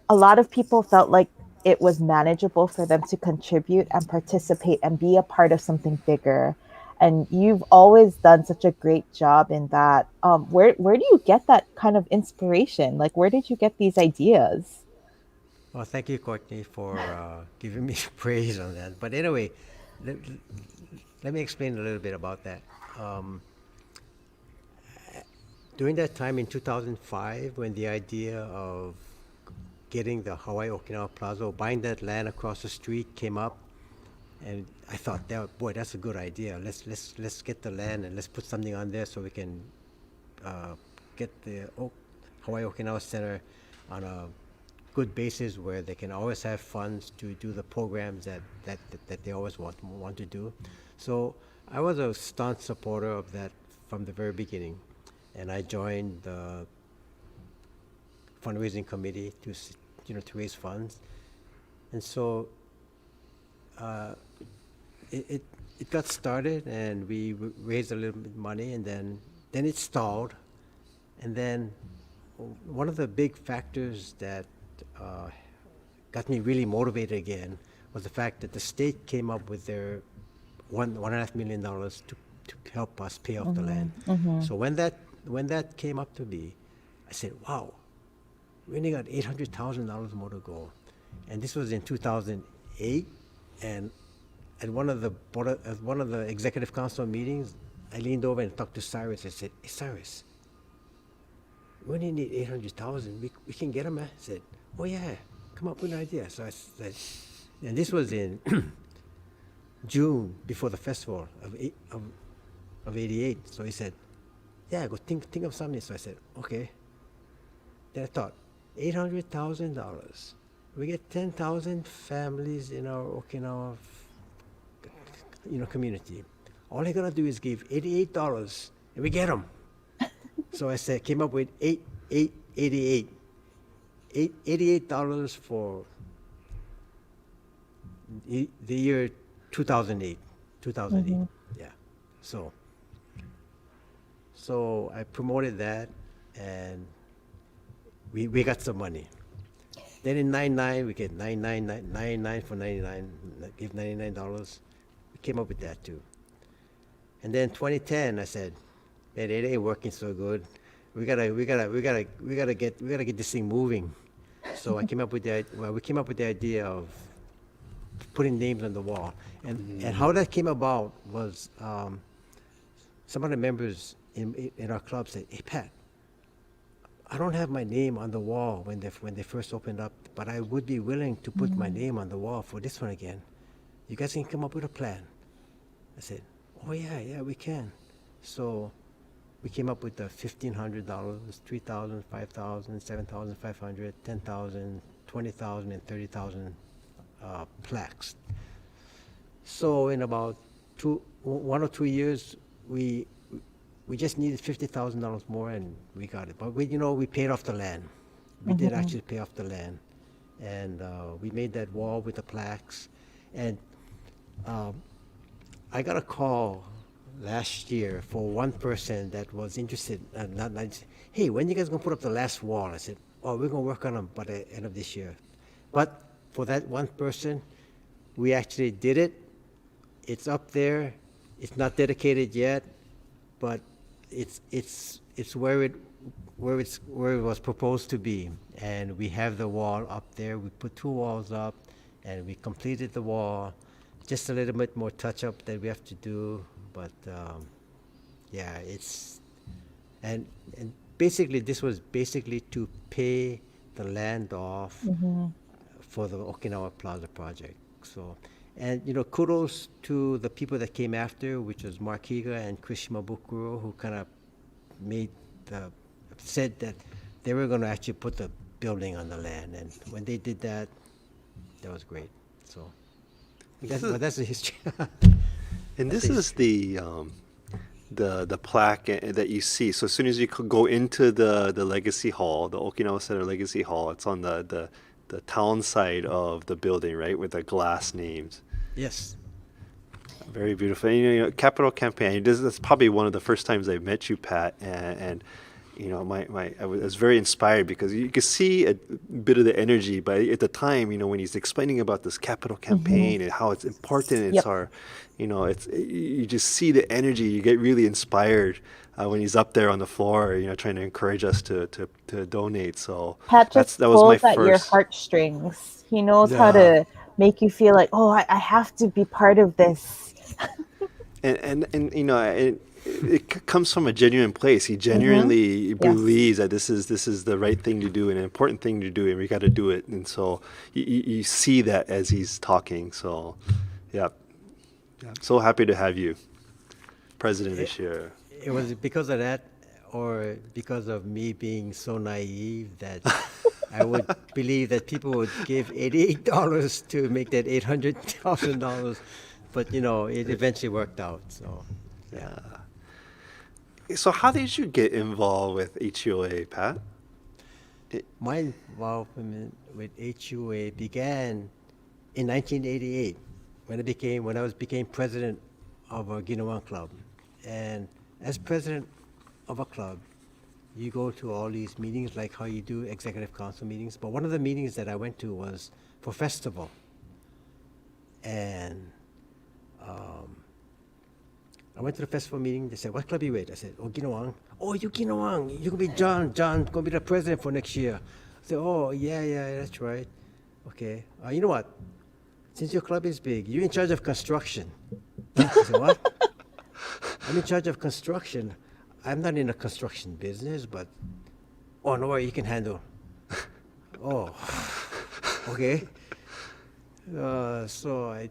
a lot of people felt like it was manageable for them to contribute and participate and be a part of something bigger. And you've always done such a great job in that. Where do you get that kind of inspiration? Like, where did you get these ideas? well, thank you, Courtney, for giving me praise on that. But anyway, let, let me explain a little bit about that. Um, During that time in 2005, when the idea of getting the Hawaii Okinawa Plaza, or buying that land across the street came up, and I thought, boy, that's a good idea. Let's get the land and let's put something on there so we can get the Hawaii Okinawa Center on a good basis where they can always have funds to do the programs that they always want to do. So I was a staunch supporter of that from the very beginning, and I joined the fundraising committee to raise funds, and so it got started, and we raised a little bit of money, and then it stalled, and then one of the big factors that got me really motivated again was the fact that the state came up with their $1.5 million to help us pay off the land. So when that came up to me, I said, "Wow, we only got $800,000 more to go," and this was in 2008. And at one of the executive council meetings, I leaned over and talked to Cyrus. I said, "Hey, Cyrus, we only need 800,000. We can get them." I said, "Oh yeah, come up with an idea." So I said, and this was in June before the festival of '88. So he said, "Yeah, go think of something." So I said, "Okay." Then I thought, $800,000. We get 10,000 families in our Okinawa, community. All I gotta do is give $88, and we get them. So I said, came up with 88, $88 for the year 2008. Yeah. So I promoted that, and we got some money. Then in '99 we get 99 for 99, give $99. We came up with that too. And then 2010, I said, "Man, it ain't working so good. We gotta get this thing moving." So we came up with the idea of putting names on the wall, and how that came about was some of the members in our club said, "Hey, Pat, I don't have my name on the wall when they first opened up, but I would be willing to put my name on the wall for this one again. You guys can come up with a plan." I said, "Oh yeah, we can." So we came up with the $1,500, $3,000, $5,000, $7,500, $10,000, $20,000, and $30,000 plaques. So in about 1 or 2 years, we just needed $50,000 more, and we got it. But we paid off the land. We did actually pay off the land, and we made that wall with the plaques. And I got a call last year for one person that was interested. Hey, when you guys gonna put up the last wall? I said, "Oh, we're gonna work on them by the end of this year." But for that one person, we actually did it. It's up there. It's not dedicated yet, but it's where it was proposed to be, and we have the wall up there. We put 2 walls up, and we completed the wall. Just a little bit more touch up that we have to do, but yeah, it's and basically, this was basically to pay the land off for the Okinawa Plaza project. So, and kudos to the people that came after, which was Mark Higa and Chris Shimabukuro, who kind of said that they were going to actually put the building on the land. And when they did that, that was great. So, that's the history. And this is the plaque that you see. So as soon as you go into the Legacy Hall, the Okinawa Center Legacy Hall, it's on the town side of the building, right, with the glass names. Yes. Very beautiful. And, capital campaign. This is probably one of the first times I met you, Pat, and I was very inspired because you could see a bit of the energy. But at the time, when he's explaining about this capital campaign and how it's important, it's our, it's you just see the energy. You get really inspired when he's up there on the floor, trying to encourage us to donate. So Pat just that was my pulls at your first. heartstrings. He knows how to make you feel like, oh, I have to be part of this. And it comes from a genuine place. He genuinely believes that this is the right thing to do, an important thing to do, and we got to do it. And so you see that as he's talking. So, yeah, I'm so happy to have you, President, this year. It was because of that, or because of me being so naive that I would believe that people would give $88 to make that $800,000. But it eventually worked out. So, yeah. So how did you get involved with HUOA, Pat? My involvement with HUOA began in 1988 when I became president of a Ginowan club. And as president of a club, you go to all these meetings like how you do executive council meetings. But one of the meetings that I went to was for festival. And I went to the festival meeting. They said, "What club you with?" I said, "Oh, Ginowan." "Oh, you Ginowan. You can be John. John's going to be the president for next year." I said, "Oh, yeah, that's right. Okay. You know what? Since your club is big, you're in charge of construction." I said, "What?" "I'm in charge of construction. I'm not in the construction business, but..." "Oh, no worry, you can handle." "Oh, okay." So I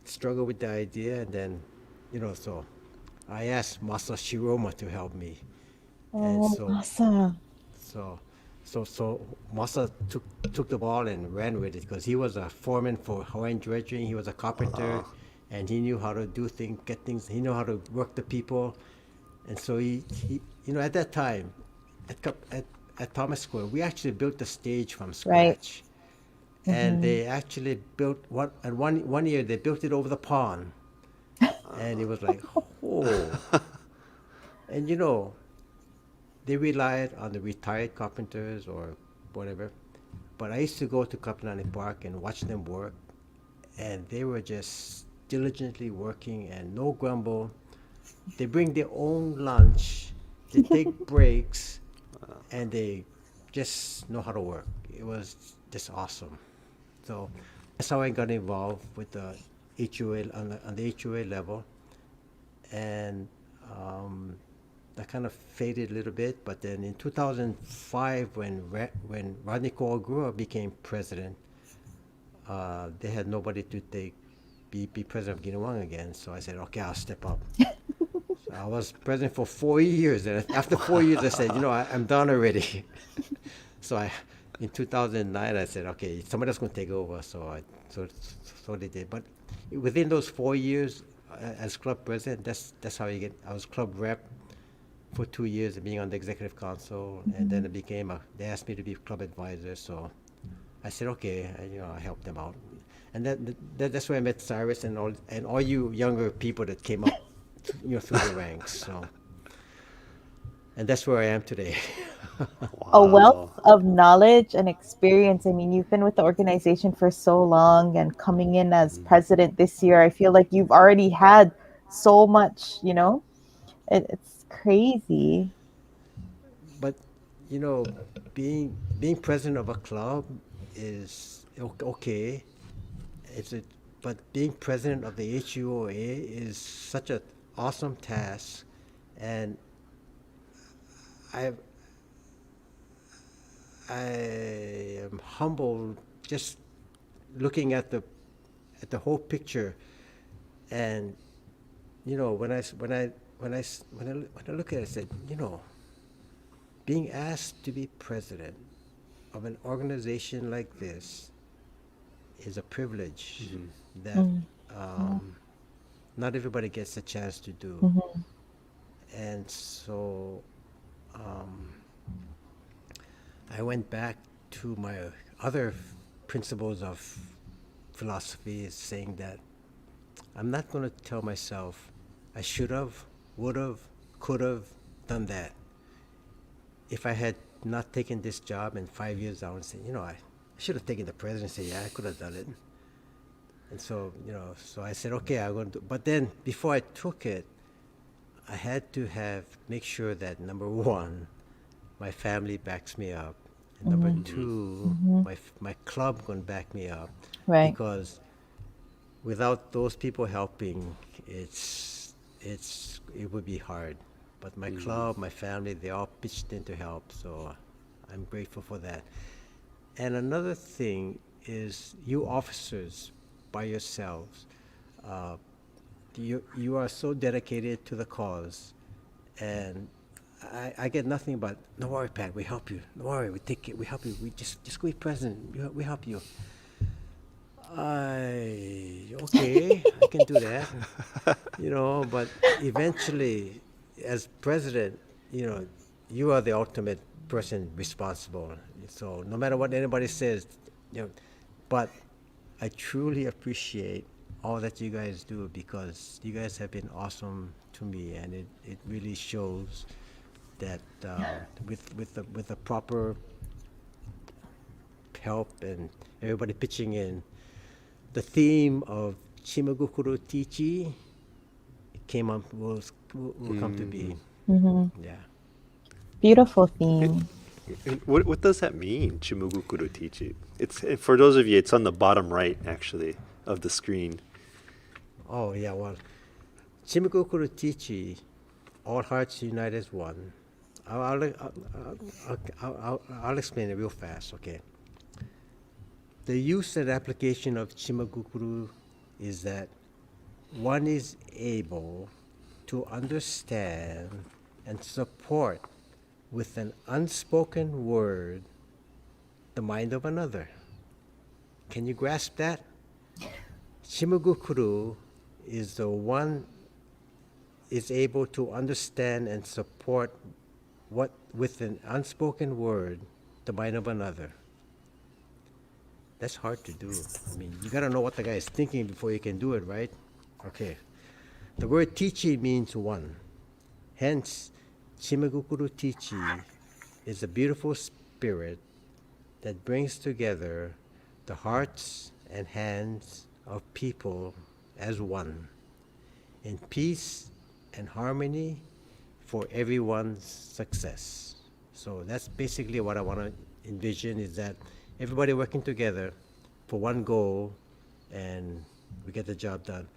struggled with the idea, and then, so I asked Masa Shiroma to help me. And Masa. So Masa took the ball and ran with it because he was a foreman for Hawaiian dredging. He was a carpenter, and he knew how to do things, get things. He knew how to work the people, and so he at that time, at Thomas Square, we actually built the stage from scratch. Right. And they actually built one year they built it over the pond, and it was like, oh. And they relied on the retired carpenters or whatever, but I used to go to Kapanani Park and watch them work, and they were just diligently working and no grumble. They bring their own lunch, they take breaks, and they just know how to work. It was just awesome. So that's how I got involved with the HUOA on the HUOA level, and that kind of faded a little bit. But then in 2005, when Rodney Koagura became president, they had nobody to be president of Ginowan again. So I said, okay, I'll step up. So I was president for 4 years, and after 4 years, I said, I'm done already. So in 2009, I said, okay, somebody else going to take over. So they did. But within those 4 years, as club president, that's how you get. I was club rep for 2 years, being on the executive council, and then they asked me to be club advisor. So I said, okay, I helped them out, and that's where I met Cyrus and all you younger people that came up, through the ranks. So, and that's where I am today. A wealth of knowledge and experience. I mean, you've been with the organization for so long, and coming in as president this year, I feel like you've already had so much, it's crazy. But being president of a club is okay. But being president of the HUOA is such an awesome task, and I I am humbled just looking at the whole picture, and when I look at it, I said, being asked to be president of an organization like this is a privilege that not everybody gets a chance to do. And so I went back to my other principles of philosophy, saying that I'm not going to tell myself I should have, would have, could have done that. If I had not taken this job in 5 years, I would say, I should have taken the presidency. Yeah, I could have done it. And so, so I said, okay, I'm going to do. But then before I took it, I had to make sure that number one, my family backs me up. And number two, my club going to back me up. Right. Because without those people helping, it would be hard. But my club, my family, they all pitched in to help. So I'm grateful for that. And another thing is you officers by yourselves, you are so dedicated to the cause, and I get nothing but, no worry, Pat, we help you. No worry, we take it, we help you. We just go be president. We help you. Okay, I can do that. But eventually, as president, you are the ultimate person responsible. So no matter what anybody says, but I truly appreciate all that you guys do, because you guys have been awesome to me, and it really shows that with the proper help and everybody pitching in, the theme of Chimagukuru Tichi will come to be. Yeah. Beautiful theme. And what does that mean, Chimugukuru Tichi? It's, for those of you, it's on the bottom right, actually, of the screen. Oh, yeah, well, Chimagukuru Tichi, all hearts unite as one. I'll explain it real fast, okay? The use and application of Chimagukuru is that one is able to understand and support with an unspoken word the mind of another. Can you grasp that? Shimagukuru is the one is able to understand and support what with an unspoken word the mind of another. That's hard to do. I mean, you gotta know what the guy is thinking before you can do it, right? Okay. The word tichi means one. Hence, Shimagukuru Tichi is a beautiful spirit that brings together the hearts and hands of people as one, in peace and harmony for everyone's success. So that's basically what I want to envision, is that everybody working together for one goal, and we get the job done.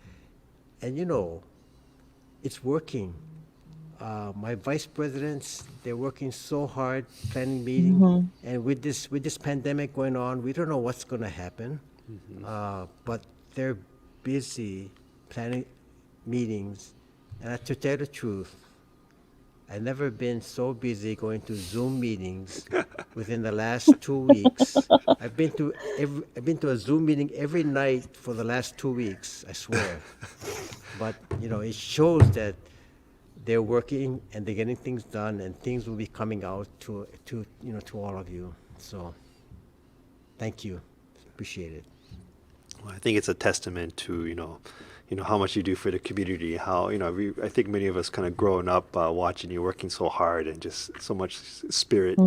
And it's working. My vice presidents, they're working so hard planning meetings, and with this pandemic going on, we don't know what's going to happen. But they're busy planning meetings, and to tell the truth, I've never been so busy going to Zoom meetings within the last 2 weeks. I've been to a Zoom meeting every night for the last 2 weeks, I swear. But it shows that they're working and they're getting things done, and things will be coming out to all of you. So thank you. Appreciate it. Well, I think it's a testament to how much you do for the community. How I think many of us kind of growing up watching you working so hard, and just so much spirit,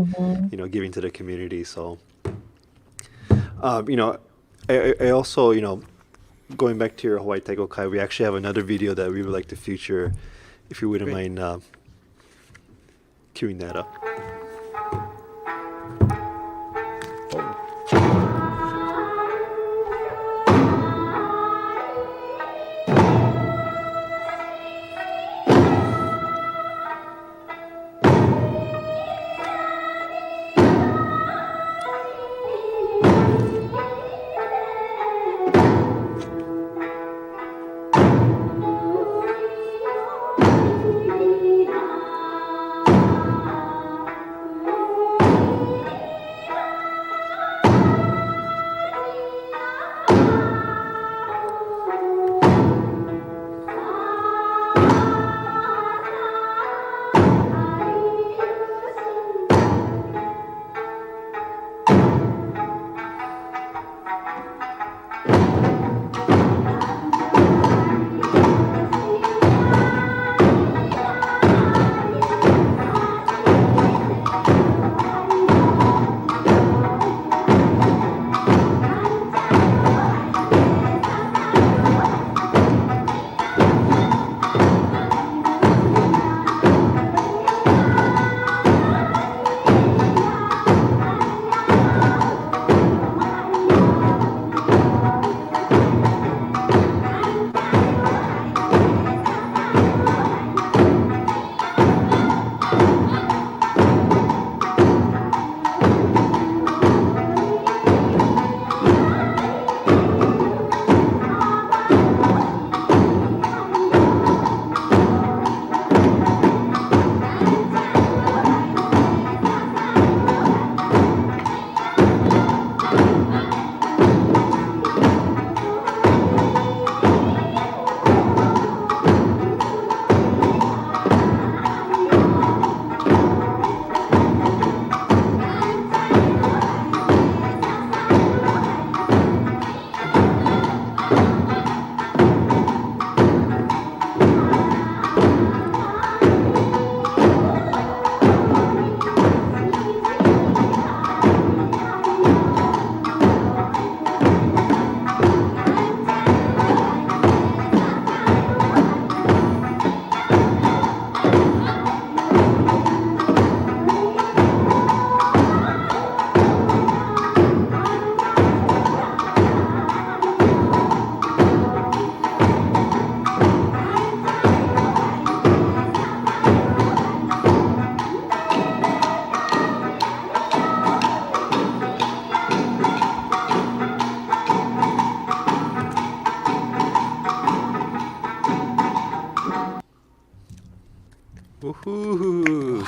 giving to the community. So, I also going back to your Hawaii Taiko Kai, we actually have another video that we would like to feature, if you wouldn't Great. mind queuing that up. Woohoo!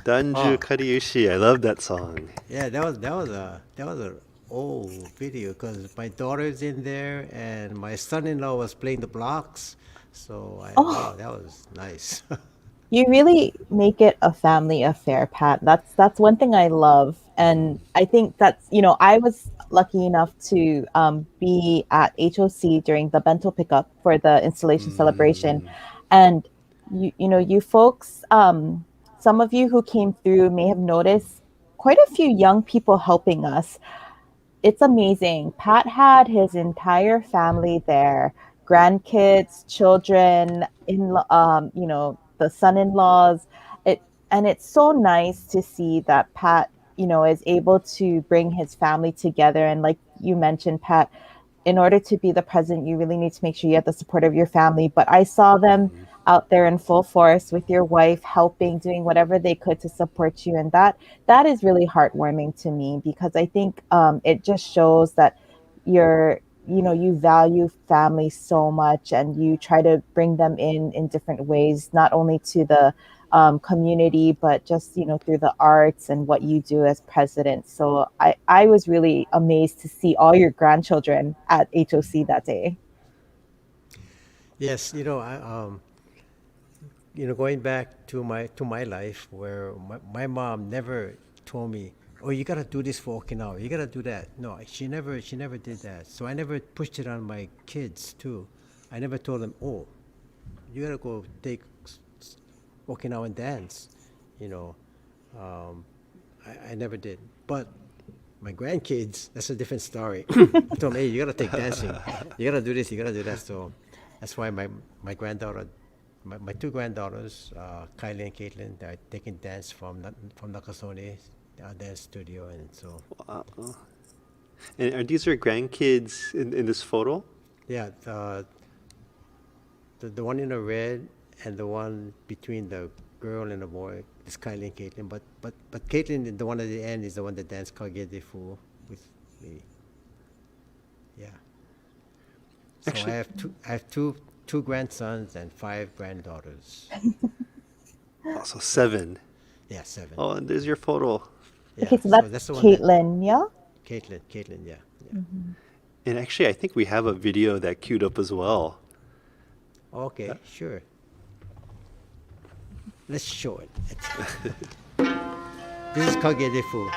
Danju Kariushi. I love that song. Yeah, that was a old video because my daughter's in there and my son-in-law was playing the blocks. So wow, that was nice. You really make it a family affair, Pat. That's one thing I love, and I think that's I was lucky enough to be at HOC during the bento pickup for the installation celebration, and you folks, some of you who came through may have noticed quite a few young people helping us. It's amazing. Pat had his entire family there, grandkids, children, the son-in-laws. And it's so nice to see that Pat, is able to bring his family together. And like you mentioned, Pat, in order to be the president, you really need to make sure you have the support of your family. But I saw them out there in full force with your wife, helping, doing whatever they could to support you, and that is really heartwarming to me because I think it just shows that you value family so much, and you try to bring them in different ways, not only to the community, but just through the arts and what you do as president. So I was really amazed to see all your grandchildren at HOC that day. Yes, going back to my life where my mom never told me, oh, you gotta do this for Okinawa, you gotta do that. No, she never did that. So I never pushed it on my kids too. I never told them, oh, you gotta go take Okinawan dance. I never did. But my grandkids, that's a different story. I told them, hey, you gotta take dancing, you gotta do this, you gotta do that. So that's why my granddaughter, my two granddaughters, Kylie and Caitlin, they're taking dance from Nakasone dance studio, and so Wow. And are these your grandkids in this photo? yeah, the one in the red and the one between the girl and the boy is Kylie and Caitlin, but Caitlin, the one at the end, is the one that danced Kage de Fu with me. Yeah. So Actually- I have two grandsons and 5 granddaughters. Oh, so 7. Yeah, 7. Oh, and there's your photo. Yeah, Okay, so so that's the one that Caitlin, yeah? Caitlin, yeah. And actually, I think we have a video that queued up as well. Okay, sure. Let's show it. This is Kage de Fu.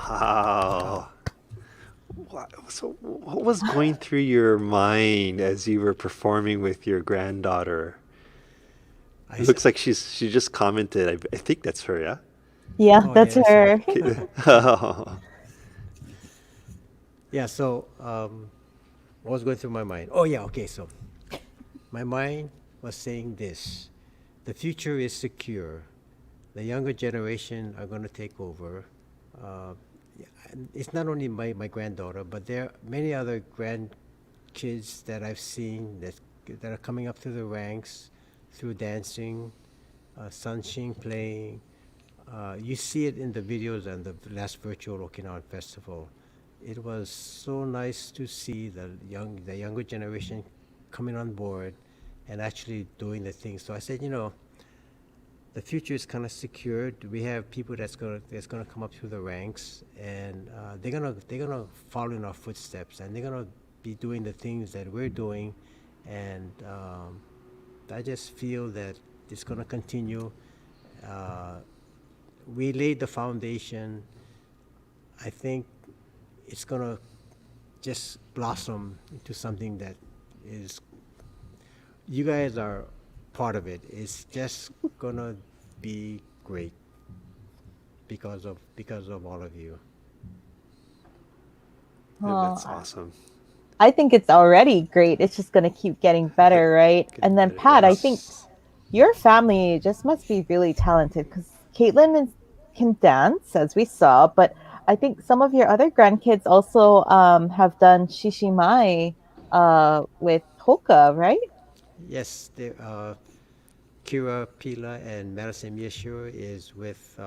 Wow. So, what was going through your mind as you were performing with your granddaughter? I It s- looks like she just commented. I think that's her, yeah? Yeah, oh that's yeah, that's her. Okay. yeah. So what was going through my mind? Oh yeah, okay. So my mind was saying this: the future is secure. The younger generation are going to take over. Uh, yeah, and it's not only my granddaughter, but there are many other grandkids that I've seen that are coming up through the ranks, through dancing, Sunshine playing. You see it in the videos on the last virtual Okinawan festival. It was so nice to see the younger generation coming on board and actually doing the things. So I said, the future is kind of secured. We have people that's gonna come up through the ranks, and they're gonna follow in our footsteps, and they're gonna be doing the things that we're doing, and I just feel that it's gonna continue. Uh, we laid the foundation. I think it's gonna just blossom into something that is. You guys are part of it. It's just gonna be great because of all of you. That's Oh, awesome. I think it's already great. It's just going to keep getting better, right? Getting And then, better, Pat, I think yes. your family just must be really talented because Caitlin can dance, as we saw, but I think some of your other grandkids also have done shishimai with Hoka, right? Yes, Kira Pila and Madison Miyashiro is with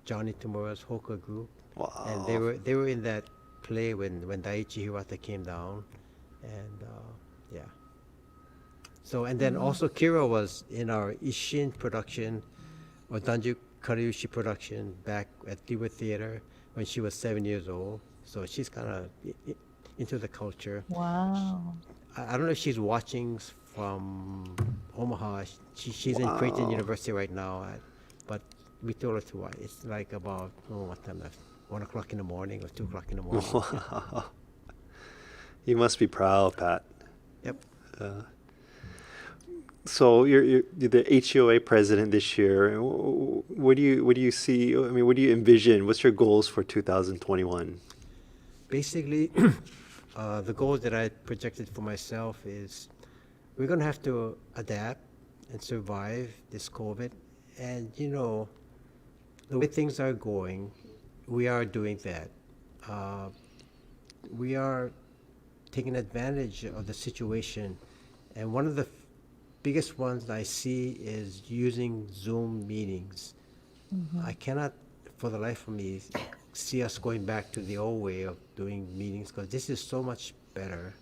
Johnny Tamura's Hoka group, and they Wow. were they were in that play when Daiichi Hirata came down, and yeah. So and then also Kira was in our Ishin production, or Danju Kariushi production back at Dewa Theater when she was 7 years old. So she's kind of into the culture. Wow. I don't know if she's watching from Omaha. She's in Creighton Wow. University right now, but we told her to watch. It's like about what time left? 1 o'clock in the morning or 2 o'clock in the morning. Yeah. Wow. You must be proud, Pat. Yep. So you're the HUOA president this year. What do you see? I mean, what do you envision? What's your goals for 2021? Basically, the goals that I projected for myself is we're gonna have to adapt and survive this COVID, and the way things are going, we are doing that. Uh, we are taking advantage of the situation. And one of the biggest ones I see is using Zoom meetings. I cannot, for the life of me, see us going back to the old way of doing meetings because this is so much better.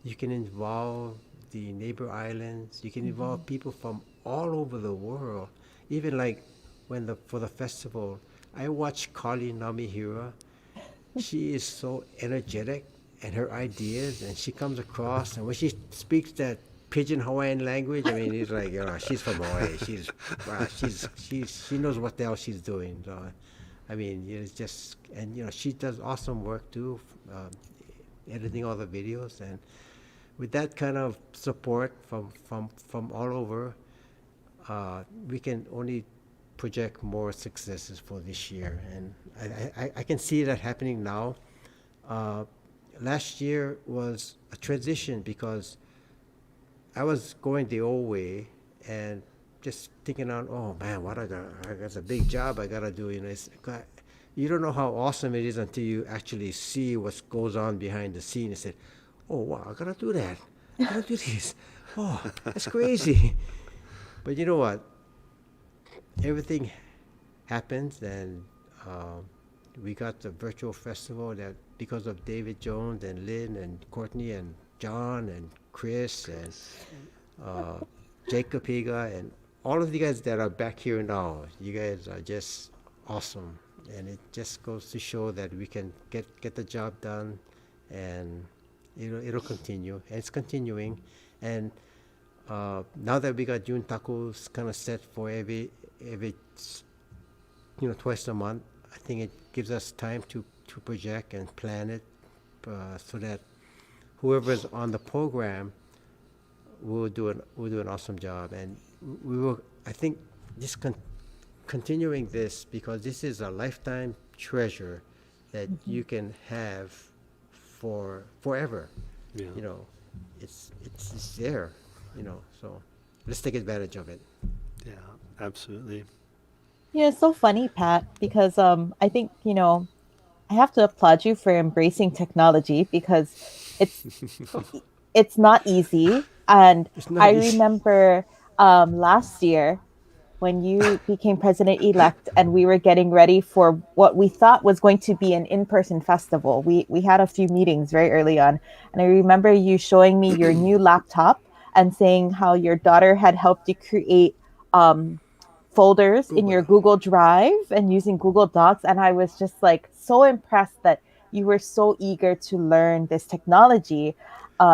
You can involve the neighbor islands. You can involve people from all over the world. Even like for the festival, I watched Carly Namihira. She is so energetic and her ideas, and she comes across, and when she speaks that pidgin Hawaiian language, I mean, it's like, she's from Hawaii. She knows what the hell she's doing. So, I mean, it's just, and she does awesome work too, editing all the videos, and with that kind of support from all over, we can only project more successes for this year, and I can see that happening now. Uh, Last year was a transition because I was going the old way and just thinking on, oh man, that's a big job I gotta do. You don't know how awesome it is until you actually see what goes on behind the scene and say, oh wow, I gotta do that. I gotta do this. Oh, that's crazy. But you know what? Everything happens, and we got the virtual festival that because of David Jones and Lynn and Courtney and John and Chris and uh, Jacob Higa and all of you guys that are back here now. You guys are just awesome, and it just goes to show that we can get the job done, and it'll continue, and it's continuing, and now that we got Yuntaku's kind of set for every twice a month, I think it gives us time to to project and plan it so that whoever's on the program will do an awesome job. And we will, I think, just continuing this, because this is a lifetime treasure that you can have for forever. Yeah. You know, it's there. You know, so let's take advantage of it. Yeah, absolutely. Yeah, it's so funny, Pat, because I think, I have to applaud you for embracing technology because it's it's not easy. And It's not I easy. remember last year when you became president elect and we were getting ready for what we thought was going to be an in-person festival. We had a few meetings very early on, and I remember you showing me your new laptop and saying how your daughter had helped you create um, folders in your Google. Google Drive and using Google Docs. And I was just like so impressed that you were so eager to learn this technology,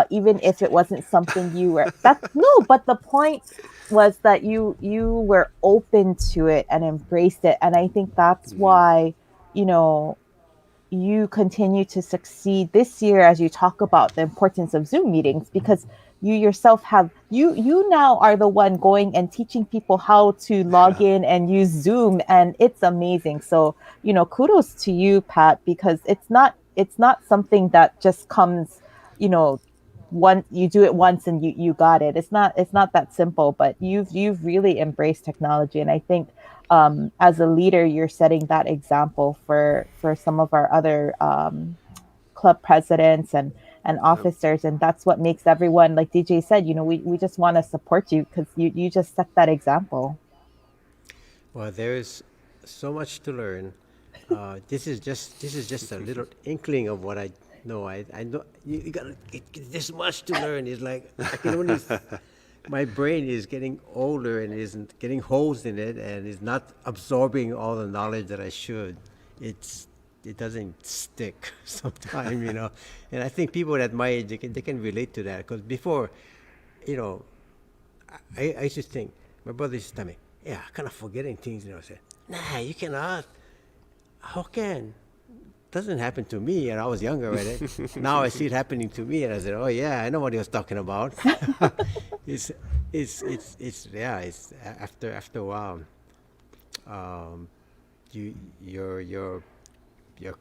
even if it wasn't something you were that no, but the point was that you were open to it and embraced it. And I think that's why, you know, you continue to succeed this year as you talk about the importance of Zoom meetings, because you yourself have you now are the one going and teaching people how to log Yeah. in and use Zoom, and it's amazing. So, kudos to you, Pat, because it's not something that just comes, you know, one you do it once and you got it. It's not that simple, but you've really embraced technology, and I think as a leader, you're setting that example for some of our other club presidents and Yep. officers, and that's what makes everyone, like DJ said, we just want to support you because you just set that example. Well, there's so much to learn. This is just a little inkling of what I know. I know you got this much to learn. It's like I can only. My brain is getting older and isn't getting holes in it and is not absorbing all the knowledge that I should. It doesn't stick sometimes, you know. And I think people at my age they can relate to that, because before, you know, I used to think, my brother used to tell me, yeah, I'm kind of forgetting things, you know. I said, nah, you cannot. How can? Doesn't happen to me, and I was younger, right? Now I see it happening to me, and I said, oh yeah, I know what he was talking about. it's, yeah, after a while, um, your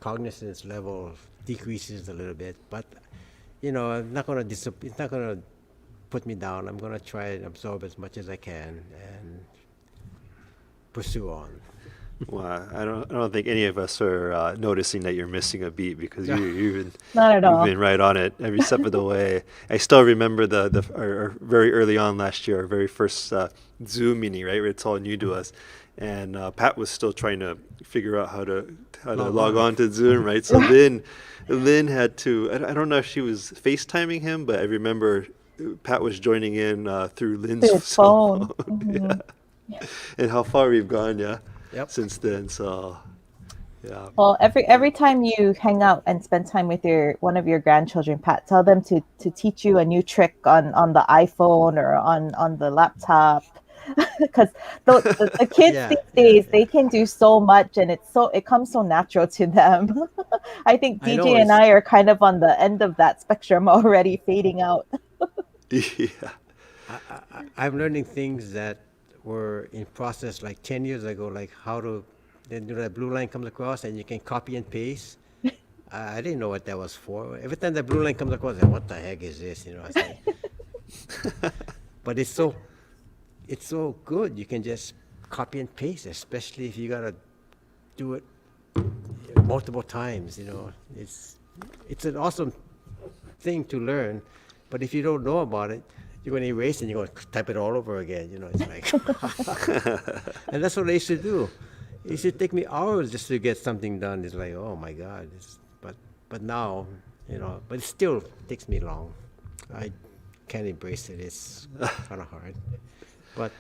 cognizance level decreases a little bit, but I'm not gonna it's not gonna put me down. I'm gonna try and absorb as much as I can and pursue on. Well, I don't think any of us are noticing that you're missing a beat, because Not at you've all. been right on it every step of the way. I still remember our very early on last year, our very first Zoom meeting, right? Where it's all new to us, and Pat was still trying to figure out how to log on to Zoom, right? So Lynn had to. I don't know if she was FaceTiming him, but I remember Pat was joining in through Lynn's Through his cell phone. phone. Mhm. Yeah, and how far we've gone, yeah, Yep. since then. So, yeah. Well, every time you hang out and spend time with your one of your grandchildren, Pat, tell them to teach you a new trick on the iPhone or on the laptop, because the kids Yeah, these yeah, days, yeah. they can do so much, and it comes so natural to them. I think I know DJ and it's I are kind of on the end of that spectrum already, fading out. Yeah. I'm learning things that were in process like 10 years ago, like how to, then that blue line comes across and you can copy and paste. I didn't know what that was for. Every time the blue line comes across, I say, what the heck is this? I say, but it's so good. You can just copy and paste, especially if you gotta do it multiple times. It's an awesome thing to learn, but if you don't know about it, you're going to erase and you're going to type it all over again. It's like, and that's what I used to do. It used to take me hours just to get something done. It's like, oh my God. But now, but it still takes me long. I can't embrace it. It's kind of hard. But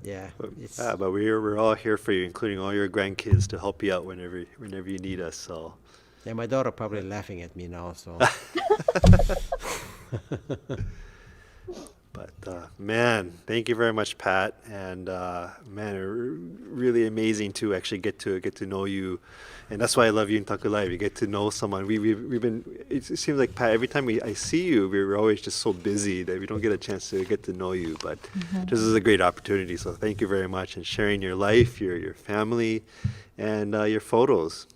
yeah, it's But we're all here for you, including all your grandkids, to help you out whenever you need us. So, yeah. My daughter probably laughing at me now. So but Man, thank you very much, Pat. And man, really amazing to actually get to know you, and that's why I love Yuntaku Live. You get to know someone. We've been. It seems like Pat. Every time I see you, we're always just so busy that we don't get a chance to get to know you. But this is a great opportunity. So thank you very much, and sharing your life, your family, and your photos.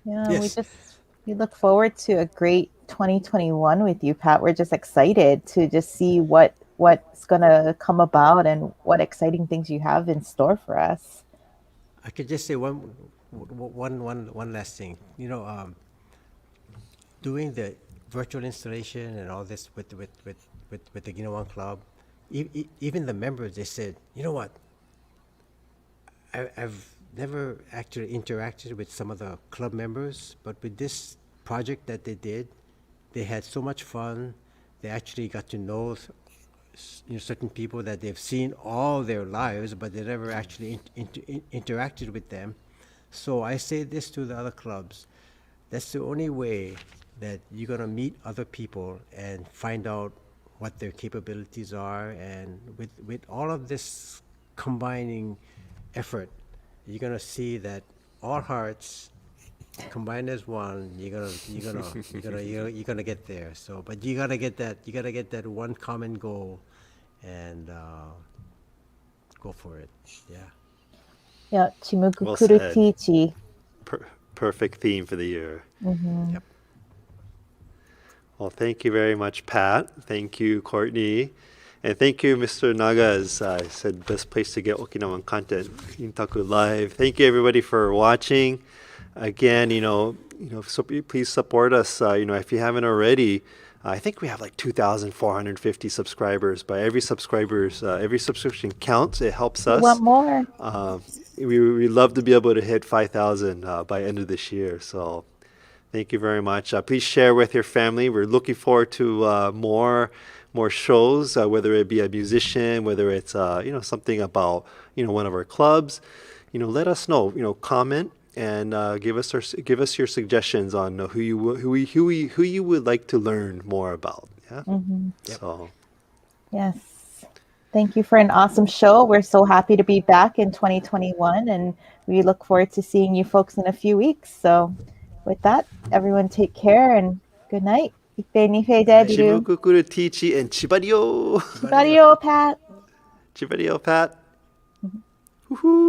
Yeah, Yes. we look forward to a great 2021 with you, Pat. We're just excited to just see what's gonna come about and what exciting things you have in store for us. I could just say one last thing. Doing the virtual installation and all this with the Ginowan Club, even the members, they said, you know what, I've never actually interacted with some of the club members, but with this project that they did, they had so much fun. They actually got to know certain people that they've seen all their lives, but they never actually interacted with them. So I say this to the other clubs. That's the only way that you're going to meet other people and find out what their capabilities are. And with all of this combining effort, you're going to see that all hearts combined as one, you're gonna get there. So, but you gotta get that one common goal, and go for it. Yeah. Yeah, chimuku Well kuru said. tichi. Perfect theme for the year. Yep. Well, thank you very much, Pat. Thank you, Courtney. And thank you, Mr. Naga, as I said, best place to get Okinawan content, Yuntaku Live. Thank you, everybody, for watching. Again, so please support us. If you haven't already, I think we have like 2,450 subscribers. But every subscription counts. It helps us. Want more? We love to be able to hit 5,000 by end of this year. So thank you very much. Please share with your family. We're looking forward to more shows, whether it be a musician, whether it's something about one of our clubs. Let us know. Comment and give us your suggestions on who you would like to learn more about. Yeah. Yep. So Yes. Thank you for an awesome show. We're so happy to be back in 2021, and we look forward to seeing you folks in a few weeks. So, with that, everyone take care and good night. Ipe ni fe dediru. Shimokukuru Tichi and Chibario. Chibario, Pat. Chibario, Pat. Woohoo.